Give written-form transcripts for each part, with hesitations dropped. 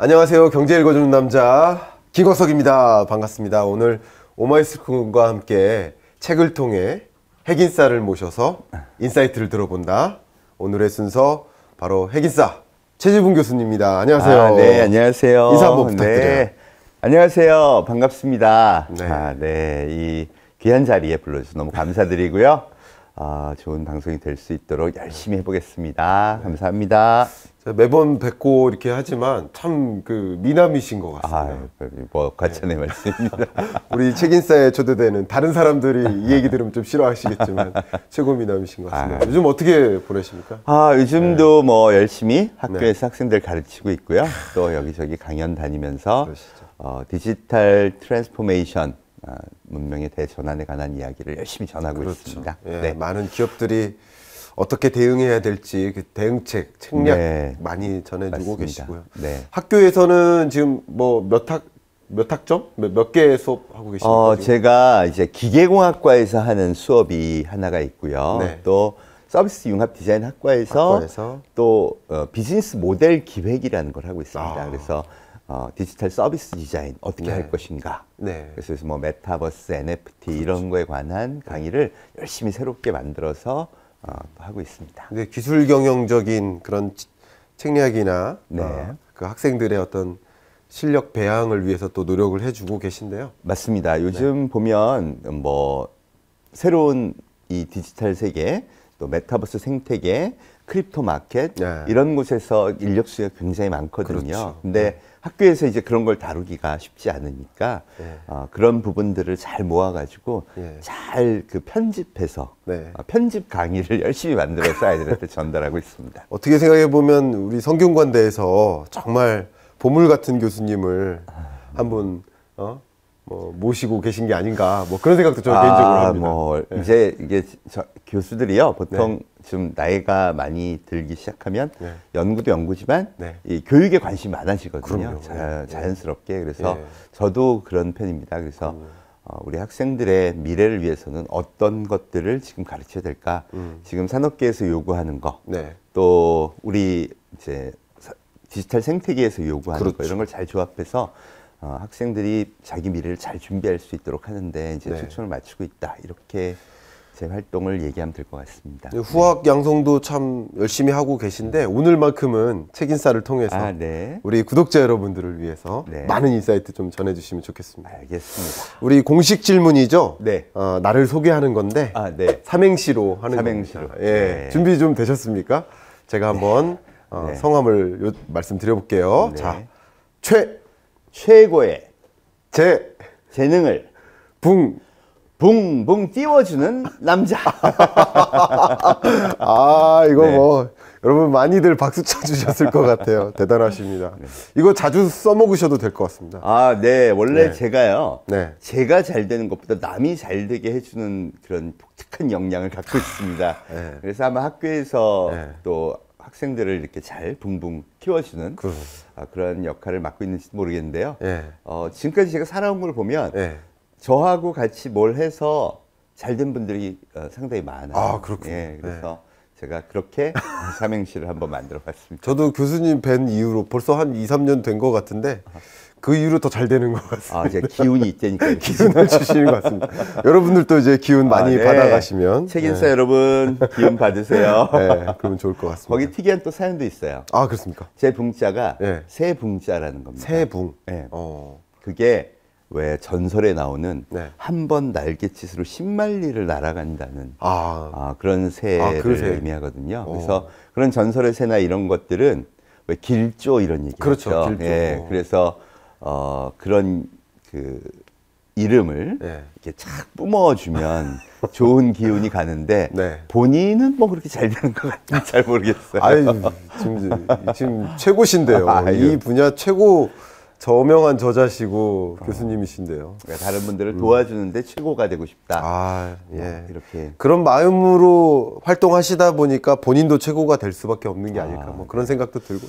안녕하세요. 경제 읽어주는 남자 김광석입니다. 반갑습니다. 오늘 오마이스쿨과 함께 책을 통해 핵인싸를 모셔서 인사이트를 들어본다. 오늘의 순서 바로 핵인싸 최지분 교수님입니다. 안녕하세요. 네, 안녕하세요. 인사 한번 부탁드려요. 네, 안녕하세요. 반갑습니다. 네. 이 귀한 자리에 불러주셔서 너무 감사드리고요. 좋은 방송이 될 수 있도록 열심히 해보겠습니다. 감사합니다. 매번 뵙고 이렇게 하지만 참 그 미남이신 것 같습니다. 뭐 과찬의 말씀입니다. 우리 책인싸에 초대되는 다른 사람들이 이 얘기 들으면 좀 싫어하시겠지만 최고 미남이신 것 같습니다. 요즘 어떻게 보내십니까? 요즘도 뭐 열심히 학교에서 학생들 가르치고 있고요. 또 여기저기 강연 다니면서 디지털 트랜스포메이션, 문명의 대전환에 관한 이야기를 열심히 전하고 있습니다. 네. 많은 기업들이 어떻게 대응해야 될지 그 대응책, 책략 많이 전해주고 맞습니다. 계시고요. 네. 학교에서는 지금 뭐 몇 학점? 몇 개 수업하고 계십니까? 제가 이제 기계공학과에서 하는 수업이 하나가 있고요. 또 서비스 융합 디자인 학과에서 또 비즈니스 모델 기획이라는 걸 하고 있습니다. 그래서 디지털 서비스 디자인 어떻게 할 것인가. 그래서 뭐 메타버스, NFT 이런 거에 관한 강의를 열심히 새롭게 만들어서 하고 있습니다. 근데 기술 경영적인 그런 책략이나 그 학생들의 어떤 실력 배양을 위해서 또 노력을 해주고 계신데요. 맞습니다. 요즘 보면 뭐 새로운 이 디지털 세계, 또 메타버스 생태계, 크립토 마켓 이런 곳에서 인력 수요가 굉장히 많거든요. 근데 학교에서 이제 그런 걸 다루기가 쉽지 않으니까 그런 부분들을 잘 모아가지고 잘 그 편집해서 편집 강의를 열심히 만들어서 아이들한테 전달하고 있습니다. 어떻게 생각해 보면 우리 성균관대에서 정말 보물 같은 교수님을 한 분 뭐 모시고 계신 게 아닌가 뭐 그런 생각도 저는 개인적으로 합니다. 이제 이게 교수들이요 보통 좀 나이가 많이 들기 시작하면 연구도 연구지만 이 교육에 관심이 많아지거든요. 자연스럽게. 그래서 저도 그런 편입니다. 그래서 우리 학생들의 미래를 위해서는 어떤 것들을 지금 가르쳐야 될까? 지금 산업계에서 요구하는 거, 또 우리 이제 디지털 생태계에서 요구하는 거 이런 걸 잘 조합해서 학생들이 자기 미래를 잘 준비할 수 있도록 하는데 이제 초점을 맞추고 있다. 이렇게 제 활동을 얘기하면 될 것 같습니다. 후학 양성도 참 열심히 하고 계신데 오늘만큼은 책인싸를 통해서 우리 구독자 여러분들을 위해서 많은 인사이트 좀 전해주시면 좋겠습니다. 알겠습니다. 우리 공식 질문이죠. 나를 소개하는 건데 삼행시로 하는 삼행시로. 겁니다. 준비 좀 되셨습니까? 제가 한번 성함을 말씀드려볼게요. 자, 최고의 재능을 붕붕 띄워주는 남자. 이거 뭐 여러분 많이들 박수 쳐주셨을 것 같아요. 대단하십니다. 이거 자주 써먹으셔도 될 것 같습니다. 원래 제가요. 제가 잘 되는 것보다 남이 잘 되게 해주는 그런 독특한 역량을 갖고 있습니다. 그래서 아마 학교에서 또 학생들을 이렇게 잘 붕붕 키워주는 그런 역할을 맡고 있는지도 모르겠는데요. 지금까지 제가 살아온 걸 보면 저하고 같이 뭘 해서 잘 된 분들이 상당히 많아요. 그렇군요. 그래서 제가 그렇게 삼행시를 한번 만들어 봤습니다. 저도 교수님 뵌 이후로 벌써 한 2, 3년 된 것 같은데 그 이후로 더 잘 되는 것 같습니다. 이제 기운이 있다니까. 기운을 주시는 것 같습니다. 여러분들도 이제 기운 많이 받아가시면. 책인싸 여러분, 기운 받으세요. 그러면 좋을 것 같습니다. 거기 특이한 또 사연도 있어요. 그렇습니까? 제 붕자가 새붕자라는 겁니다. 새붕. 그게 왜 전설에 나오는 한 번 날갯짓으로 10만리를 날아간다는 그런 새를 의미하거든요. 그래서 그런 전설의 새나 이런 것들은 왜 길조 이런 얘기죠. 그렇죠. 길조. 그래서 그런 그 이름을 이렇게 착 뿜어주면 좋은 기운이 가는데 본인은 뭐 그렇게 잘 되는 것 같은지 잘 모르겠어요. 지금 최고신데요. 이 분야 최고 저명한 저자시고 교수님이신데요. 그러니까 다른 분들을 도와주는데 최고가 되고 싶다. 이렇게 그런 마음으로 활동하시다 보니까 본인도 최고가 될 수밖에 없는 게 아닐까. 뭐 그런 생각도 들고.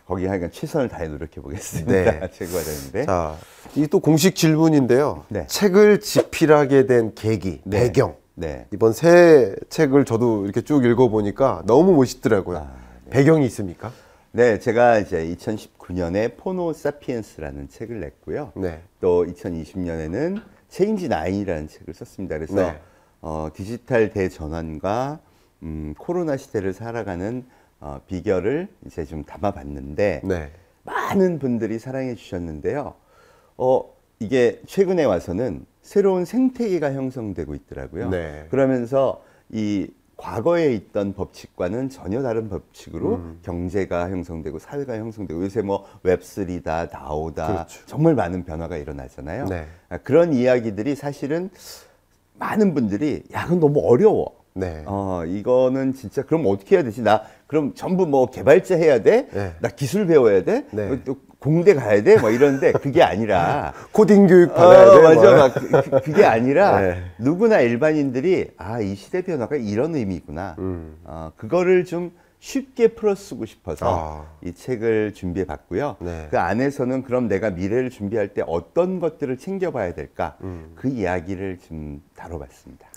거기 하니까 최선을 다해 노력해 보겠습니다. 최고가 되는데. 자, 이 또 공식 질문인데요. 책을 집필하게 된 계기, 배경. 이번 새 책을 저도 이렇게 쭉 읽어보니까 너무 멋있더라고요. 배경이 있습니까? 네, 제가 이제 2019 2019년에 포노 사피엔스라는 책을 냈고요. 네. 또 2020년에는 체인지 9이라는 책을 썼습니다. 그래서 네. 디지털 대전환과 코로나 시대를 살아가는 비결을 이제 좀 담아봤는데 네. 많은 분들이 사랑해 주셨는데요. 이게 최근에 와서는 새로운 생태계가 형성되고 있더라고요. 네. 그러면서 이 과거에 있던 법칙과는 전혀 다른 법칙으로 경제가 형성되고 사회가 형성되고 요새 뭐 웹3다, 다오다 그렇죠. 정말 많은 변화가 일어나잖아요. 네. 그런 이야기들이 사실은 많은 분들이 야, 그건 너무 어려워. 네. 이거는 진짜 그럼 어떻게 해야 되지? 나 그럼 전부 뭐 개발자 해야 돼? 네. 나 기술 배워야 돼? 네. 또 공대 가야 돼? 뭐 이러는데 그게 아니라 코딩 교육 받아야 돼. 맞아. 그게 아니라 네. 누구나 일반인들이 이 시대 변화가 이런 의미구나. 그거를 좀 쉽게 풀어쓰고 싶어서 이 책을 준비해 봤고요. 네. 그 안에서는 그럼 내가 미래를 준비할 때 어떤 것들을 챙겨봐야 될까? 그 이야기를 좀 다뤄봤습니다.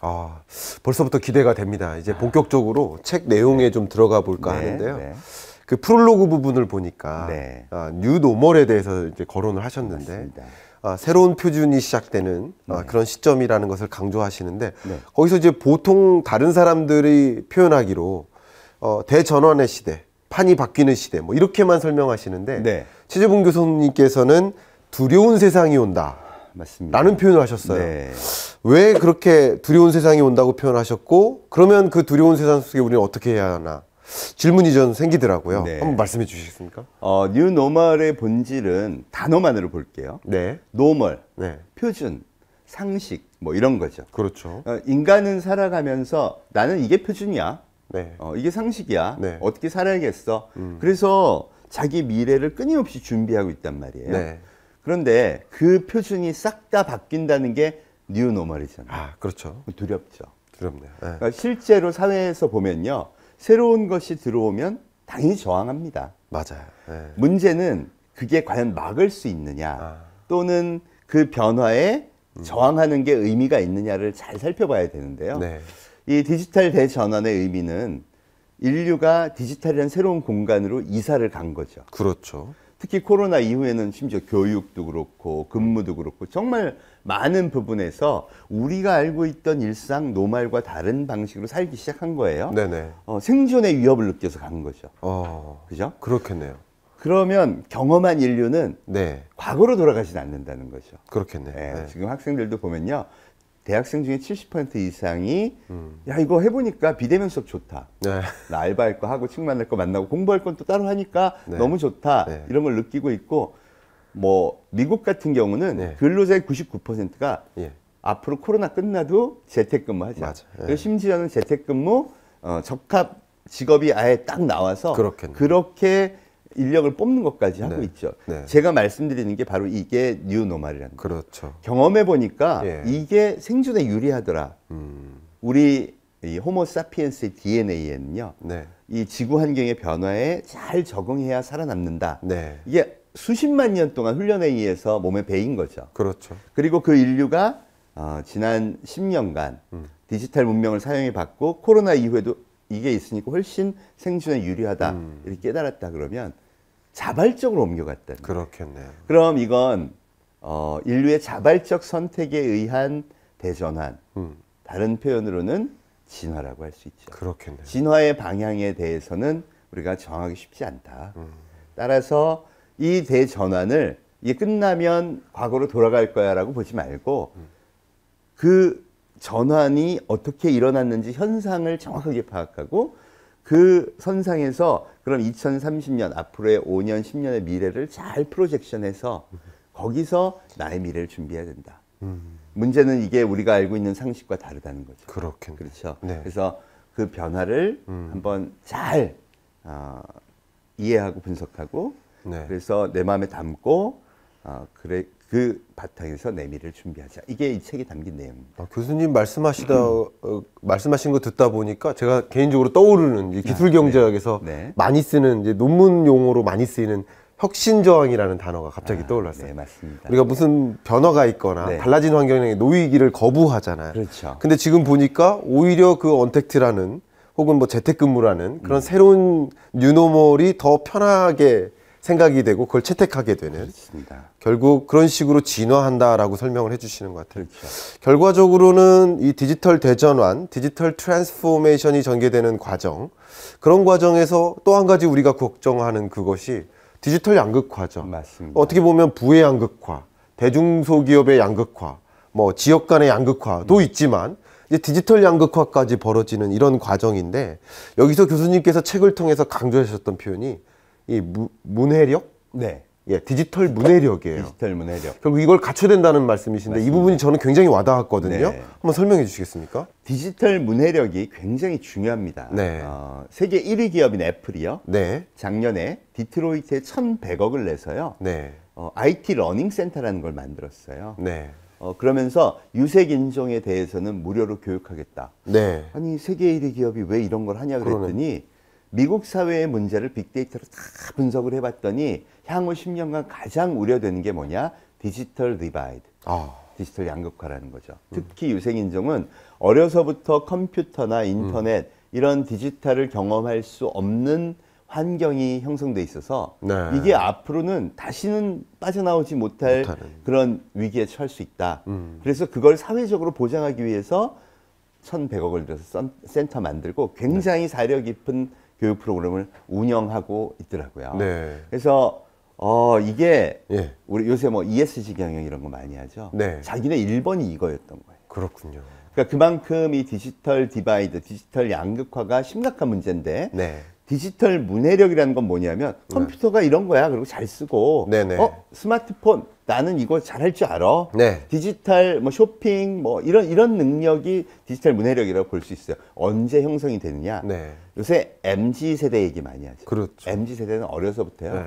벌써부터 기대가 됩니다. 이제 본격적으로 책 내용에 좀 들어가 볼까 하는데요. 네. 그 프롤로그 부분을 보니까 네. 뉴 노멀에 대해서 이제 거론을 하셨는데 맞습니다. 새로운 표준이 시작되는 그런 시점이라는 것을 강조하시는데 네. 거기서 이제 보통 다른 사람들이 표현하기로 대전환의 시대, 판이 바뀌는 시대 뭐 이렇게만 설명하시는데 네. 최재봉 교수님께서는 두려운 세상이 온다. 맞습니다. 라는 표현을 하셨어요. 네. 왜 그렇게 두려운 세상이 온다고 표현하셨고 그러면 그 두려운 세상 속에 우리는 어떻게 해야 하나 질문이 좀 생기더라고요. 네. 한번 말씀해 주시겠습니까? 뉴 노멀의 본질은 단어만으로 볼게요. 네. 노멀, 네. 표준, 상식 뭐 이런 거죠. 그렇죠. 인간은 살아가면서 나는 이게 표준이야. 네. 이게 상식이야. 네. 어떻게 살아야겠어. 그래서 자기 미래를 끊임없이 준비하고 있단 말이에요. 네. 그런데 그 표준이 싹 다 바뀐다는 게 뉴 노멀이잖아요. 그렇죠. 두렵죠. 두렵네요. 네. 그러니까 실제로 사회에서 보면요. 새로운 것이 들어오면 당연히 저항합니다. 맞아요. 네. 문제는 그게 과연 막을 수 있느냐 또는 그 변화에 저항하는 게 의미가 있느냐를 잘 살펴봐야 되는데요. 네. 이 디지털 대전환의 의미는 인류가 디지털이라는 새로운 공간으로 이사를 간 거죠. 그렇죠. 특히 코로나 이후에는 심지어 교육도 그렇고 근무도 그렇고 정말 많은 부분에서 우리가 알고 있던 일상 노말과 다른 방식으로 살기 시작한 거예요. 네네. 생존의 위협을 느껴서 간 거죠. 그죠? 그렇겠네요. 그러면 경험한 인류는 네. 과거로 돌아가진 않는다는 거죠. 그렇겠네요. 네, 네. 지금 학생들도 보면요. 대학생 중에 70% 이상이 야 이거 해보니까 비대면 수업 좋다. 네. 나 알바할 거 하고 책 만날 거 만나고 공부할 건 또 따로 하니까 네. 너무 좋다. 네. 이런 걸 느끼고 있고 뭐 미국 같은 경우는 네. 근로자의 99%가 예. 앞으로 코로나 끝나도 재택근무하자. 맞아. 예. 그리고 심지어는 재택근무 적합 직업이 아예 딱 나와서 그렇겠네요. 그렇게 인력을 뽑는 것까지 하고 네. 있죠. 네. 제가 말씀드리는 게 바로 이게 뉴 노멀이라는 거예요. 그렇죠. 경험해 보니까 예. 이게 생존에 유리하더라. 우리 이 호모 사피엔스의 DNA에는요. 네. 이 지구 환경의 변화에 잘 적응해야 살아남는다. 네. 이게 수십만 년 동안 훈련에 의해서 몸에 배인 거죠. 그렇죠. 그리고 그 인류가 지난 10년간 디지털 문명을 사용해 봤고 코로나 이후에도 이게 있으니까 훨씬 생존에 유리하다. 이렇게 깨달았다 그러면 자발적으로 옮겨갔다. 그렇겠네요. 그럼 이건 인류의 자발적 선택에 의한 대전환. 다른 표현으로는 진화라고 할 수 있죠. 그렇겠네요. 진화의 방향에 대해서는 우리가 정하기 쉽지 않다. 따라서 이 대전환을 이게 끝나면 과거로 돌아갈 거야라고 보지 말고 그 전환이 어떻게 일어났는지 현상을 정확하게 파악하고 그 선상에서 그럼 2030년 앞으로의 5년, 10년의 미래를 잘 프로젝션해서 거기서 나의 미래를 준비해야 된다. 문제는 이게 우리가 알고 있는 상식과 다르다는 거죠. 그렇겠네요. 그렇죠. 네. 그래서 그 변화를 한번 잘 이해하고 분석하고 네. 그래서 내 마음에 담고 그래 그 바탕에서 내 미래를 준비하자. 이게 이 책에 담긴 내용입니다. 교수님 말씀하신 거 듣다 보니까 제가 개인적으로 떠오르는 이제 기술경제학에서 네. 많이 쓰는 이제 논문 용어로 많이 쓰이는 혁신저항이라는 단어가 갑자기 떠올랐어요. 네, 맞습니다. 우리가 무슨 변화가 있거나 네. 달라진 환경에 놓이기를 거부하잖아요. 그렇죠. 근데 지금 보니까 오히려 그 언택트라는 혹은 뭐 재택근무라는 그런 새로운 뉴노멀이 더 편하게 생각이 되고 그걸 채택하게 되는. 그렇습니다. 결국 그런 식으로 진화한다라고 설명을 해주시는 것 같아요. 그렇죠. 결과적으로는 이 디지털 대전환, 디지털 트랜스포메이션이 전개되는 과정, 그런 과정에서 또 한 가지 우리가 걱정하는 그것이 디지털 양극화죠. 맞습니다. 어떻게 보면 부의 양극화, 대중소기업의 양극화, 뭐 지역 간의 양극화도 있지만 이제 디지털 양극화까지 벌어지는 이런 과정인데, 여기서 교수님께서 책을 통해서 강조하셨던 표현이 이 문해력? 네. 예, 디지털 문해력이에요. 디지털 문해력. 결국 이걸 갖춰야 된다는 말씀이신데, 맞습니다. 이 부분이 저는 굉장히 와닿았거든요. 네. 한번 설명해 주시겠습니까? 디지털 문해력이 굉장히 중요합니다. 네. 세계 1위 기업인 애플이요. 네. 작년에 디트로이트에 1,100억을 내서요. 네. IT 러닝 센터라는 걸 만들었어요. 네. 그러면서 유색 인종에 대해서는 무료로 교육하겠다. 네. 아니 세계 1위 기업이 왜 이런 걸 하냐 그랬더니 미국 사회의 문제를 빅데이터로 다 분석을 해봤더니 향후 10년간 가장 우려되는 게 뭐냐? 디지털 디바이드. 디지털 양극화라는 거죠. 특히 유색인종은 어려서부터 컴퓨터나 인터넷 이런 디지털을 경험할 수 없는 환경이 형성돼 있어서 네. 이게 앞으로는 다시는 빠져나오지 못하는 그런 위기에 처할 수 있다. 그래서 그걸 사회적으로 보장하기 위해서 1,100억을 들여서 센터 만들고 굉장히 사려 깊은 교육 프로그램을 운영하고 있더라고요. 네. 그래서 이게 예. 우리 요새 뭐 ESG 경영 이런 거 많이 하죠. 네. 자기네 1번이 이거였던 거예요. 그렇군요. 그러니까 그만큼 이 디지털 디바이드, 디지털 양극화가 심각한 문제인데 네. 디지털 문해력이라는 건 뭐냐면 컴퓨터가 이런 거야. 그리고 잘 쓰고 네네. 스마트폰 나는 이거 잘할 줄 알아. 네. 디지털 뭐 쇼핑 뭐 이런 능력이 디지털 문해력이라고 볼 수 있어요. 언제 형성이 되느냐? 네. 요새 MZ 세대 얘기 많이 하죠. 그렇죠. MZ 세대는 어려서부터요. 네.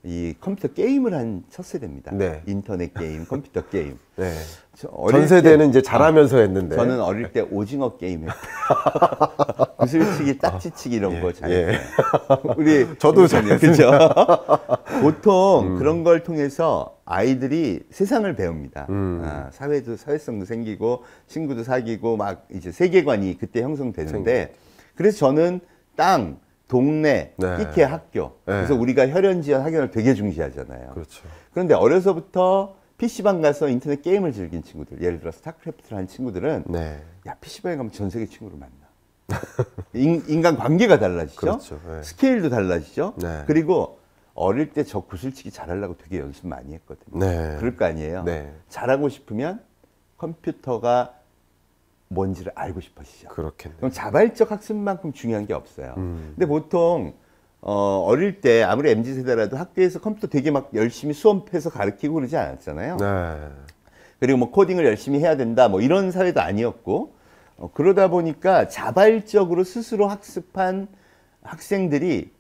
이 컴퓨터 게임을 한 첫 세대입니다. 네. 인터넷 게임, 컴퓨터 게임. 네. 어릴 전 세대는 때, 이제 잘하면서 했는데. 저는 어릴 때 오징어 게임 했어요. 구슬치기, 딱지치기 이런 거 잘했어요. 우리 저도 잘했어요. 그죠? 보통 그런 걸 통해서 아이들이 세상을 배웁니다. 사회성도 생기고 친구도 사귀고 막 이제 세계관이 그때 형성되는데 그래서 저는 땅, 동네, 네. 끼케 학교. 그래서 우리가 혈연지연 학연을 되게 중시하잖아요. 그렇죠. 그런데 어려서부터 PC방 가서 인터넷 게임을 즐긴 친구들, 예를 들어 스타크래프트를 한 친구들은 네. 야, PC방에 가면 전 세계 친구를 만나. 인간 관계가 달라지죠. 그렇죠. 네. 스케일도 달라지죠. 네. 그리고 어릴 때 저 구슬치기 잘하려고 되게 연습 많이 했거든요. 네. 그럴 거 아니에요. 네. 잘하고 싶으면 컴퓨터가 뭔지를 알고 싶어지죠. 그렇겠네. 그럼 자발적 학습만큼 중요한 게 없어요. 근데 보통 어릴 때 아무리 MZ세대라도 학교에서 컴퓨터 되게 막 열심히 수업해서 가르치고 그러지 않았잖아요. 네. 그리고 뭐 코딩을 열심히 해야 된다 뭐 이런 사회도 아니었고 그러다 보니까 자발적으로 스스로 학습한 학생들이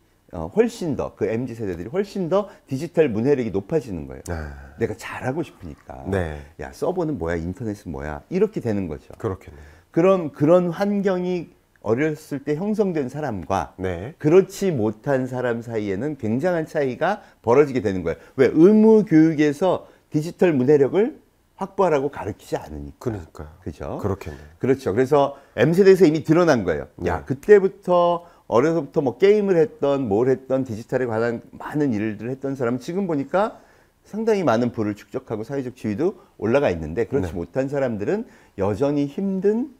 훨씬 더 그 MZ 세대들이 훨씬 더 디지털 문해력이 높아지는 거예요. 네. 내가 잘하고 싶으니까. 네. 야, 서버는 뭐야, 인터넷은 뭐야, 이렇게 되는 거죠. 그렇겠네. 그런 환경이 어렸을 때 형성된 사람과 네. 그렇지 못한 사람 사이에는 굉장한 차이가 벌어지게 되는 거예요. 왜? 의무 교육에서 디지털 문해력을 확보하라고 가르치지 않으니까. 그러니까요. 그죠? 그렇겠네. 그렇죠. 그래서 M세대에서 이미 드러난 거예요. 야, 그때부터 어려서부터 뭐 게임을 했던 뭘 했던 디지털에 관한 많은 일들을 했던 사람은 지금 보니까 상당히 많은 부를 축적하고 사회적 지위도 올라가 있는데 그렇지 못한 사람들은 여전히 힘든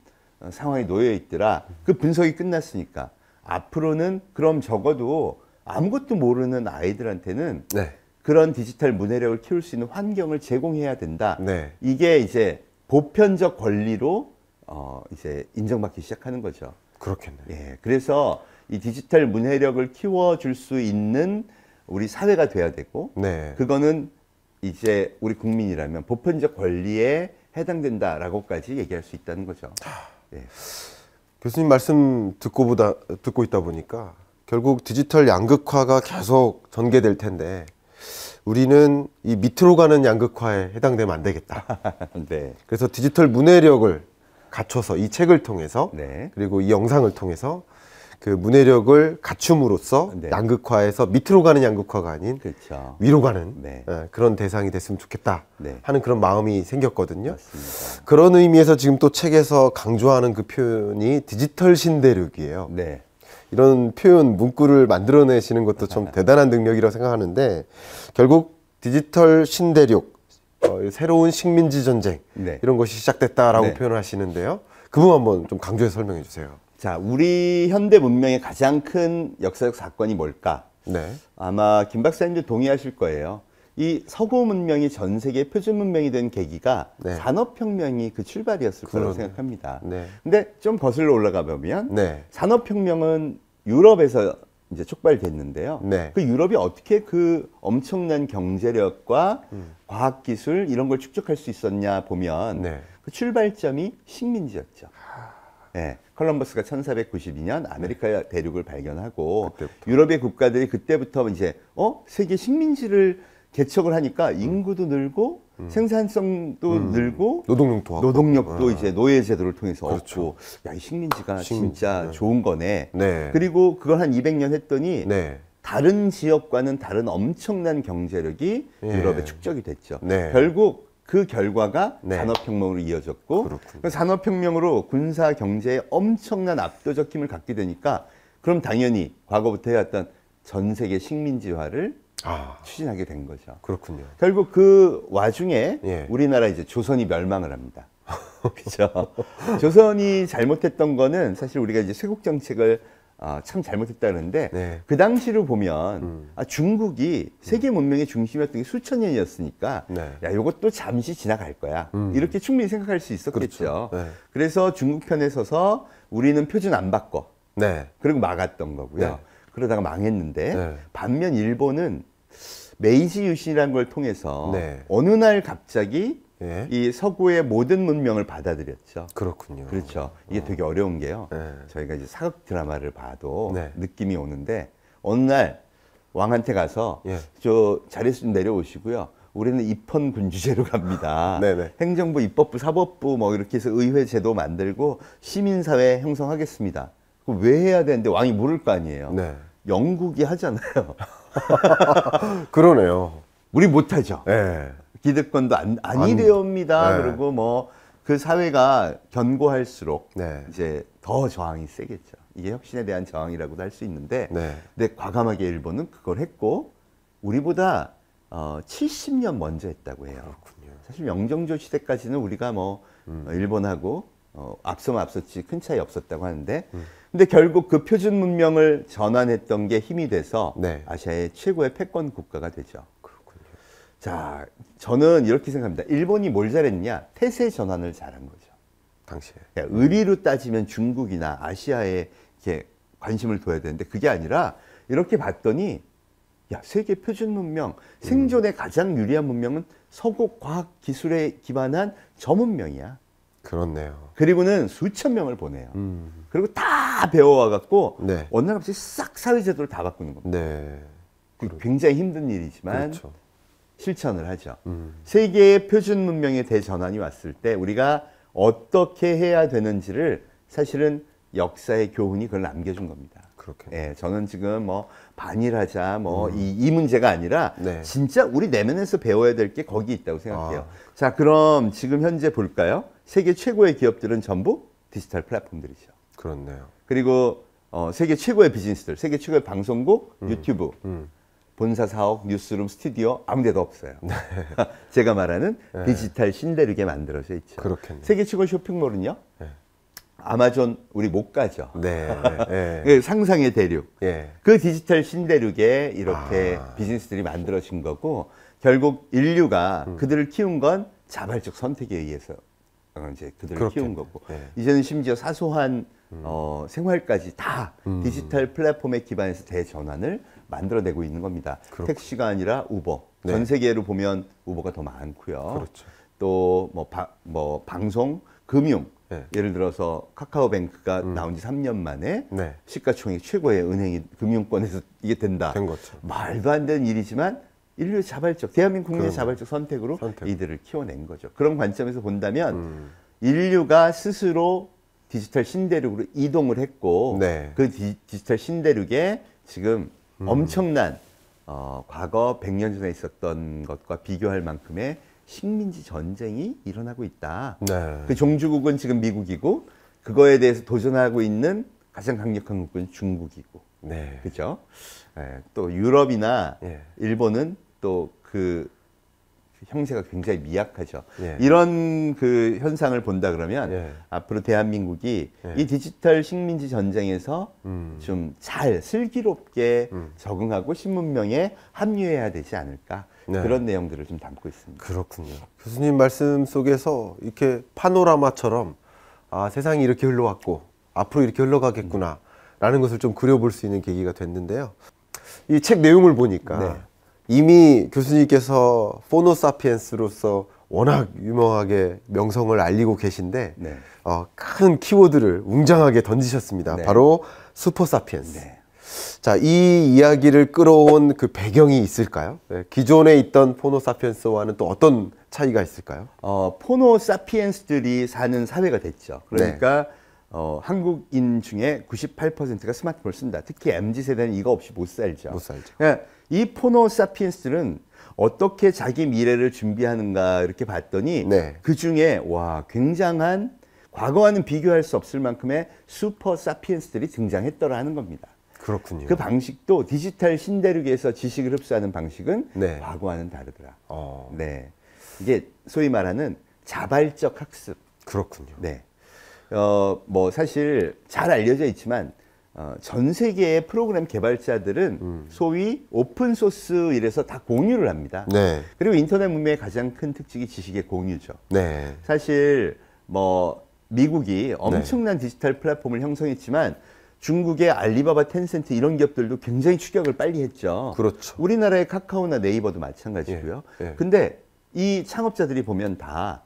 상황에 놓여 있더라. 그 분석이 끝났으니까 앞으로는 그럼 적어도 아무것도 모르는 아이들한테는 네. 그런 디지털 문해력을 키울 수 있는 환경을 제공해야 된다. 네. 이게 이제 보편적 권리로 이제 인정받기 시작하는 거죠. 그렇겠네. 예, 그래서 이 디지털 문해력을 키워줄 수 있는 우리 사회가 돼야 되고, 네. 그거는 이제 우리 국민이라면 보편적 권리에 해당된다라고까지 얘기할 수 있다는 거죠. 예. 교수님 말씀 듣고 있다 보니까 결국 디지털 양극화가 계속 전개될 텐데 우리는 이 밑으로 가는 양극화에 해당되면 안 되겠다. 네. 그래서 디지털 문해력을 갖춰서 이 책을 통해서 네. 그리고 이 영상을 통해서 그 문해력을 갖춤으로써 네. 양극화에서 밑으로 가는 양극화가 아닌 그렇죠. 위로 가는 네. 그런 대상이 됐으면 좋겠다 네. 하는 그런 마음이 생겼거든요. 맞습니다. 그런 의미에서 지금 또 책에서 강조하는 그 표현이 디지털 신대륙이에요. 네. 이런 표현 문구를 만들어내시는 것도 좀 대단한 능력이라고 생각하는데 결국 디지털 신대륙, 새로운 식민지 전쟁 네. 이런 것이 시작됐다라고 네. 표현을 하시는데요. 그 부분 한번 좀 강조해서 설명해 주세요. 자, 우리 현대 문명의 가장 큰 역사적 사건이 뭘까? 네. 아마 김 박사님도 동의하실 거예요. 이 서구 문명이 전 세계 표준 문명이 된 계기가 네. 산업혁명이 그 출발이었을 거라고 그러네. 생각합니다. 네. 근데 좀 거슬러 올라가 보면 네. 산업혁명은 유럽에서 이제 촉발됐는데요. 네. 그 유럽이 어떻게 그 엄청난 경제력과 과학기술 이런 걸 축적할 수 있었냐 보면 네. 그 출발점이 식민지였죠. 네, 컬럼버스가 1492년 아메리카 대륙을 발견하고 그때부터. 유럽의 국가들이 그때부터 이제 세계 식민지를 개척을 하니까 인구도 늘고 생산성도 늘고 노동력도 하고. 노동력도 이제 노예 제도를 통해서 그렇죠. 얻고 야, 이 식민지가 식민지, 진짜 네. 좋은 거네. 네. 그리고 그걸 한 200년 했더니 네. 다른 지역과는 다른 엄청난 경제력이 예. 유럽에 축적이 됐죠. 네. 결국 그 결과가 네. 산업혁명으로 이어졌고 그렇군요. 그 산업혁명으로 군사 경제에 엄청난 압도적 힘을 갖게 되니까 그럼 당연히 과거부터 해왔던 전 세계 식민지화를 아, 추진하게 된 거죠. 그렇군요. 결국 그 와중에 예. 우리나라 이제 조선이 멸망을 합니다. 그렇죠. 조선이 잘못했던 거는 사실 우리가 이제 쇄국 정책을 참 잘못했다 그러는데 네. 그 당시를 보면 중국이 세계 문명의 중심이었던 게 수천 년이었으니까 네. 야 이것도 잠시 지나갈 거야 이렇게 충분히 생각할 수 있었겠죠. 그렇죠. 네. 그래서 중국 편에 서서 우리는 표준 안 바꿔 네. 그리고 막았던 거고요. 네. 그러다가 망했는데 네. 반면 일본은 메이지 유신이라는 걸 통해서 네. 어느 날 갑자기 예. 이 서구의 모든 문명을 받아들였죠. 그렇군요. 그렇죠. 이게 되게 어려운 게요. 네. 저희가 이제 사극 드라마를 봐도 네. 느낌이 오는데 어느 날 왕한테 가서 예. 저 자리에서 좀 내려오시고요. 우리는 입헌 군주제로 갑니다. 네네. 행정부, 입법부, 사법부 뭐 이렇게 해서 의회 제도 만들고 시민사회 형성하겠습니다. 그거 왜 해야 되는데 왕이 물을 거 아니에요. 네. 영국이 하잖아요. 그러네요. 우리 못하죠. 네. 기득권도 아니되옵니다. 네. 그리고 뭐 그 사회가 견고할수록 네. 이제 더 저항이 세겠죠. 이게 혁신에 대한 저항이라고도 할 수 있는데, 네. 근데 과감하게 일본은 그걸 했고 우리보다 70년 먼저 했다고 해요. 그렇군요. 사실 영정조 시대까지는 우리가 뭐 일본하고 앞섰지 큰 차이 없었다고 하는데, 근데 결국 그 표준 문명을 전환했던 게 힘이 돼서 네. 아시아의 최고의 패권 국가가 되죠. 그렇군요. 자, 저는 이렇게 생각합니다. 일본이 뭘 잘했냐? 태세 전환을 잘한 거죠. 당시에. 그러니까 의리로 따지면 중국이나 아시아에 이렇게 관심을 둬야 되는데 그게 아니라 이렇게 봤더니 야, 세계 표준 문명, 생존에 가장 유리한 문명은 서구 과학 기술에 기반한 저 문명이야. 그렇네요. 그리고는 수천 명을 보내요. 그리고 다 배워와 갖고 네. 어느 날 갑자기 싹 사회제도를 다 바꾸는 겁니다. 네. 굉장히 힘든 일이지만 그렇죠. 실천을 하죠. 세계의 표준 문명의 대전환이 왔을 때 우리가 어떻게 해야 되는지를 사실은 역사의 교훈이 그걸 남겨준 겁니다. 그렇게. 예, 저는 지금 뭐 반일하자 뭐 이 문제가 아니라 네. 진짜 우리 내면에서 배워야 될 게 거기 있다고 생각해요. 아. 자, 그럼 지금 현재 볼까요? 세계 최고의 기업들은 전부 디지털 플랫폼들이죠. 그렇네요. 그리고 세계 최고의 비즈니스들, 세계 최고의 방송국, 유튜브, 본사 사옥, 뉴스룸, 스튜디오 아무 데도 없어요. 제가 말하는 디지털 신대륙에 만들어져 있죠. 그렇겠네요. 세계 최고 쇼핑몰은요? 네. 아마존 우리 못 가죠. 네. 네. 그 상상의 대륙. 예. 그 디지털 신대륙에 이렇게 비즈니스들이 만들어진 거고 결국 인류가 그들을 키운 건 자발적 선택에 의해서 이제 그들을 그렇겠네. 키운 거고 네. 이제는 심지어 사소한 생활까지 다 디지털 플랫폼에 기반해서 대전환을 만들어내고 있는 겁니다. 그렇군요. 택시가 아니라 우버. 네. 전 세계로 보면 우버가 더 많고요. 그렇죠. 또 뭐 방송, 금융. 네. 예를 들어서 카카오뱅크가 나온 지 3년 만에 네. 시가총액 최고의 은행이 금융권에서 이게 된다. 된 거죠. 말도 안 되는 일이지만 인류의 자발적, 대한민국 국민의 그럼요. 자발적 선택으로 선택. 이들을 키워낸 거죠. 그런 관점에서 본다면 인류가 스스로 디지털 신대륙으로 이동을 했고 네. 그 디지털 신대륙에 지금 엄청난 과거 100년 전에 있었던 것과 비교할 만큼의 식민지 전쟁이 일어나고 있다. 네. 그 종주국은 지금 미국이고 그거에 대해서 도전하고 있는 가장 강력한 국가는 중국이고, 네. 그죠? 예, 또 유럽이나 예. 일본은 또 그 형세가 굉장히 미약하죠. 예. 이런 그 현상을 본다 그러면 예. 앞으로 대한민국이 예. 이 디지털 식민지 전쟁에서 좀 잘 슬기롭게 적응하고 신문명에 합류해야 되지 않을까. 네. 그런 내용들을 좀 담고 있습니다. 그렇군요. 교수님 말씀 속에서 이렇게 파노라마처럼 아, 세상이 이렇게 흘러왔고 앞으로 이렇게 흘러가겠구나 라는 것을 좀 그려볼 수 있는 계기가 됐는데요. 이 책 내용을 보니까 네. 이미 교수님께서 포노사피엔스로서 워낙 유명하게 명성을 알리고 계신데 네. 큰 키워드를 웅장하게 던지셨습니다. 네. 바로 슈퍼사피엔스. 네. 자, 이 이야기를 끌어온 그 배경이 있을까요? 네, 기존에 있던 포노사피엔스와는 또 어떤 차이가 있을까요? 포노 사피엔스들이 사는 사회가 됐죠. 그러니까 한국인 중에 98%가 스마트폰을 쓴다. 특히 MZ세대는 이거 없이 못 살죠. 못 살죠. 그러니까 이 포노 사피엔스들은 어떻게 자기 미래를 준비하는가 이렇게 봤더니 네. 그 중에 와 굉장한 과거와는 비교할 수 없을 만큼의 슈퍼 사피엔스들이 등장했더라 하는 겁니다. 그렇군요. 그 방식도 디지털 신대륙에서 지식을 흡수하는 방식은 네. 과거와는 다르더라. 어, 네, 이게 소위 말하는 자발적 학습. 그렇군요. 네, 뭐 사실 잘 알려져 있지만 전 세계의 프로그램 개발자들은 소위 오픈 소스 이래서 다 공유를 합니다. 네. 그리고 인터넷 문명의 가장 큰 특징이 지식의 공유죠. 네. 사실 뭐 미국이 엄청난 디지털 플랫폼을 형성했지만 중국의 알리바바, 텐센트 이런 기업들도 굉장히 추격을 빨리 했죠. 그렇죠. 우리나라의 카카오나 네이버도 마찬가지고요. 예, 예. 근데 이 창업자들이 보면 다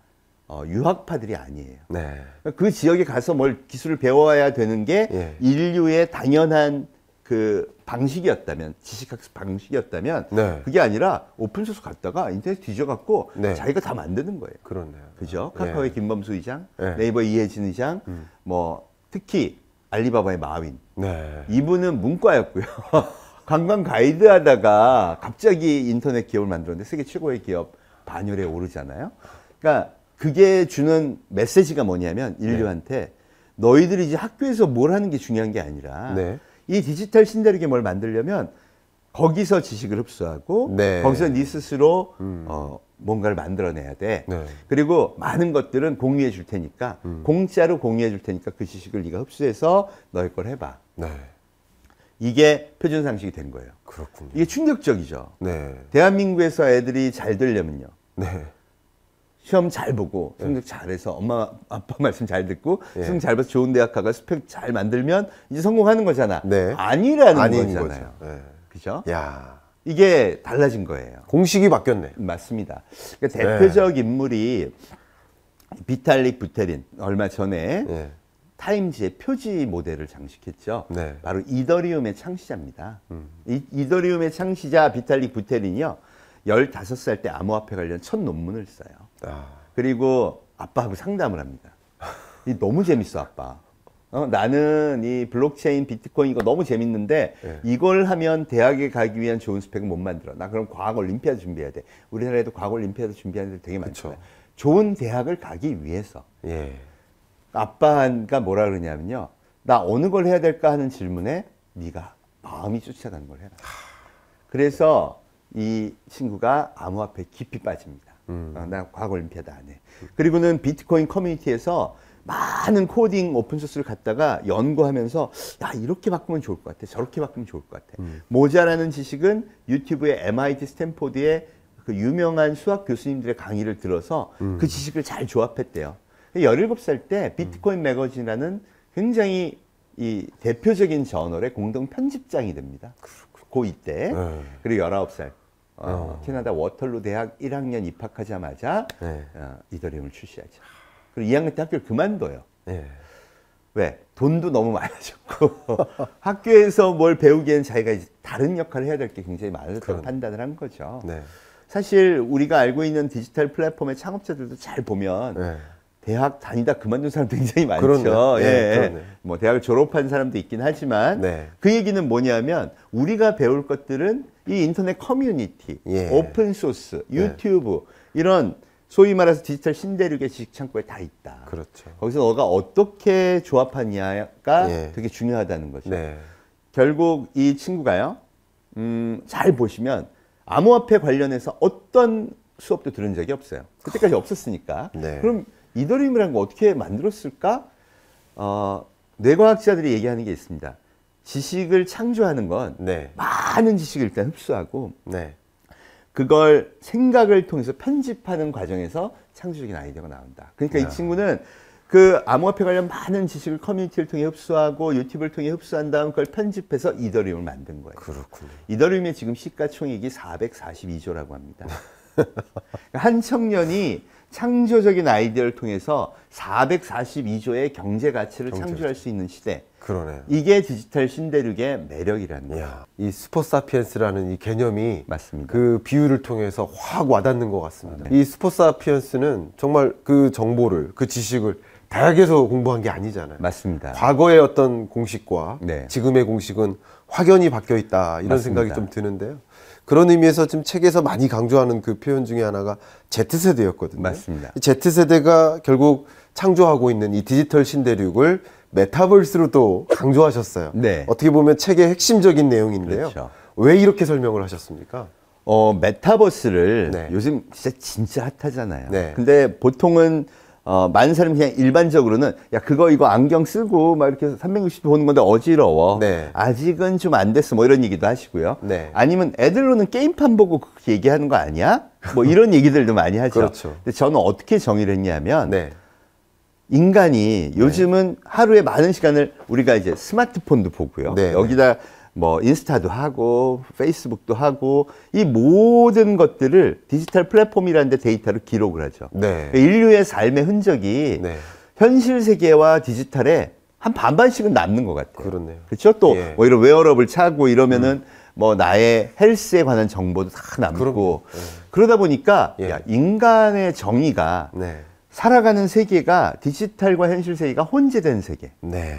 유학파들이 아니에요. 네. 그 지역에 가서 뭘 기술을 배워야 되는 게 예. 인류의 당연한 그 방식이었다면, 지식학습 방식이었다면 네. 그게 아니라 오픈소스 갔다가 인터넷 뒤져갖고 네. 자기가 다 만드는 거예요. 그렇네요. 그죠? 카카오의 김범수 의장, 예. 네이버 이해진 의장, 뭐 특히 알리바바의 마윈. 네. 이분은 문과였고요. 관광 가이드 하다가 갑자기 인터넷 기업을 만들었는데 세계 최고의 기업 반열에 오르잖아요. 그러니까 그게 주는 메시지가 뭐냐면 인류한테 너희들이 이제 학교에서 뭘 하는 게 중요한 게 아니라 네. 이 디지털 신대륙에 뭘 만들려면 거기서 지식을 흡수하고 네. 거기서 네 스스로 뭔가를 만들어내야 돼. 네. 그리고 많은 것들은 공유해 줄 테니까 공짜로 공유해 줄 테니까 그 지식을 네가 흡수해서 너희 걸 해봐. 네. 이게 표준 상식이 된 거예요. 그렇군요. 이게 충격적이죠. 네. 대한민국에서 애들이 잘 되려면요. 네. 시험 잘 보고 성적 잘해서 엄마 아빠 말씀 잘 듣고 예. 성적 잘 봐서 좋은 대학 가가 스펙 잘 만들면 이제 성공하는 거잖아. 네. 아니라는 아닌 거잖아요. 거죠. 네. 그죠? 야. 이게 달라진 거예요. 공식이 바뀌었네. 맞습니다. 그러니까 대표적 인물이 비탈릭 부테린 얼마 전에 네. 타임지의 표지 모델을 장식했죠. 네. 바로 이더리움의 창시자입니다. 이더리움의 창시자 비탈릭 부테린이요. 15살 때 암호화폐 관련 첫 논문을 써요. 아. 그리고 아빠하고 상담을 합니다. 이 너무 재밌어, 아빠. 나는 이 블록체인, 비트코인 이거 너무 재밌는데 네. 이걸 하면 대학에 가기 위한 좋은 스펙은 못 만들어. 나 그럼 과학 올림피아드 준비해야 돼. 우리나라에도 과학 올림피아드 준비하는 데 되게 많죠. 좋은 대학을 가기 위해서. 예. 아빠가 뭐라 그러냐면요. 나 어느 걸 해야 될까 하는 질문에 네가 마음이 쫓아가는 걸 해라. 그래서 이 친구가 암호화폐에 깊이 빠집니다. 나 과학 올림피아드 안 해. 그리고는 비트코인 커뮤니티에서 많은 코딩 오픈소스를 갖다가 연구하면서 야 이렇게 바꾸면 좋을 것 같아. 저렇게 바꾸면 좋을 것 같아. 모자라는 지식은 유튜브의 MIT 스탠포드의 그 유명한 수학 교수님들의 강의를 들어서 그 지식을 잘 조합했대요. 17살 때 비트코인 매거진이라는 굉장히 이 대표적인 저널의 공동 편집장이 됩니다. 고2 때. 그리고 19살. 캐나다 워털루 대학 1학년 입학하자마자 이더리움을 출시하죠. 그리고 2학년 때 학교를 그만둬요. 예. 왜? 돈도 너무 많아졌고 학교에서 뭘 배우기에는 자기가 이제 다른 역할을 해야 될 게 굉장히 많아졌다고 판단을 한 거죠. 네. 사실 우리가 알고 있는 디지털 플랫폼의 창업자들도 잘 보면 대학 다니다 그만둔 사람 굉장히 많죠. 그렇네. 예. 그렇네. 뭐 대학을 졸업한 사람도 있긴 하지만 그 얘기는 뭐냐면 우리가 배울 것들은 이 인터넷 커뮤니티, 오픈 소스, 유튜브 이런 소위 말해서 디지털 신대륙의 지식 창고에 다 있다. 그렇죠. 거기서 너가 어떻게 조합하냐가 예. 되게 중요하다는 거죠. 네. 결국 이 친구가요, 잘 보시면 암호화폐 관련해서 어떤 수업도 들은 적이 없어요. 그때까지 없었으니까. 네. 그럼 이더리움이라는 거 어떻게 만들었을까? 뇌과학자들이 얘기하는 게 있습니다. 지식을 창조하는 건 네. 많은 지식을 일단 흡수하고 네. 그걸 생각을 통해서 편집하는 과정에서 창조적인 아이디어가 나온다. 그러니까 이 친구는 그 암호화폐 관련 많은 지식을 커뮤니티를 통해 흡수하고 유튜브를 통해 흡수한 다음 그걸 편집해서 이더리움을 만든 거예요. 그렇군요. 이더리움의 지금 시가총액이 442조라고 합니다. 한 청년이 창조적인 아이디어를 통해서 442조의 경제 가치를 창조할 수 있는 시대. 그러네요. 이게 디지털 신대륙의 매력이라는 거예요. 이야, 이 슈퍼사피엔스라는 이 개념이 맞습니다. 그 비유를 통해서 확 와닿는 것 같습니다. 이 슈퍼사피엔스는 정말 그 정보를, 그 지식을 대학에서 공부한 게 아니잖아요. 맞습니다. 과거의 어떤 공식과 네. 지금의 공식은 확연히 바뀌어 있다, 이런 맞습니다. 생각이 좀 드는데요. 그런 의미에서 지금 책에서 많이 강조하는 그 표현 중에 하나가 Z세대였거든요. 맞습니다. 이 Z세대가 결국 창조하고 있는 이 디지털 신대륙을 메타버스로 또 강조하셨어요. 네. 어떻게 보면 책의 핵심적인 내용인데요. 그렇죠. 왜 이렇게 설명을 하셨습니까? 메타버스를 네. 요즘 진짜 핫하잖아요. 네. 근데 보통은 많은 사람이 그냥 일반적으로는 야 그거 이거 안경 쓰고 막 이렇게 360도 보는 건데 어지러워. 네. 아직은 좀 안 됐어. 뭐 이런 얘기도 하시고요. 네. 아니면 애들로는 게임판 보고 그렇게 얘기하는 거 아니야? 뭐 이런 얘기들도 많이 하죠. 그렇죠. 근데 저는 어떻게 정의를 했냐면 네. 인간이 요즘은 하루에 많은 시간을 우리가 이제 스마트폰도 보고요. 네. 여기다 뭐 인스타도 하고 페이스북도 하고 이 모든 것들을 디지털 플랫폼이라는 데 데이터로 기록을 하죠. 네. 인류의 삶의 흔적이 네. 현실 세계와 디지털에 한 반반씩은 남는 것 같아요. 그렇네요. 그렇죠? 또 예. 뭐 이런 웨어러블 차고 이러면은 뭐 나의 헬스에 관한 정보도 다 남고 그럼요. 예. 그러다 보니까 예. 야, 인간의 정의가 네. 살아가는 세계가 디지털과 현실 세계가 혼재된 세계. 네.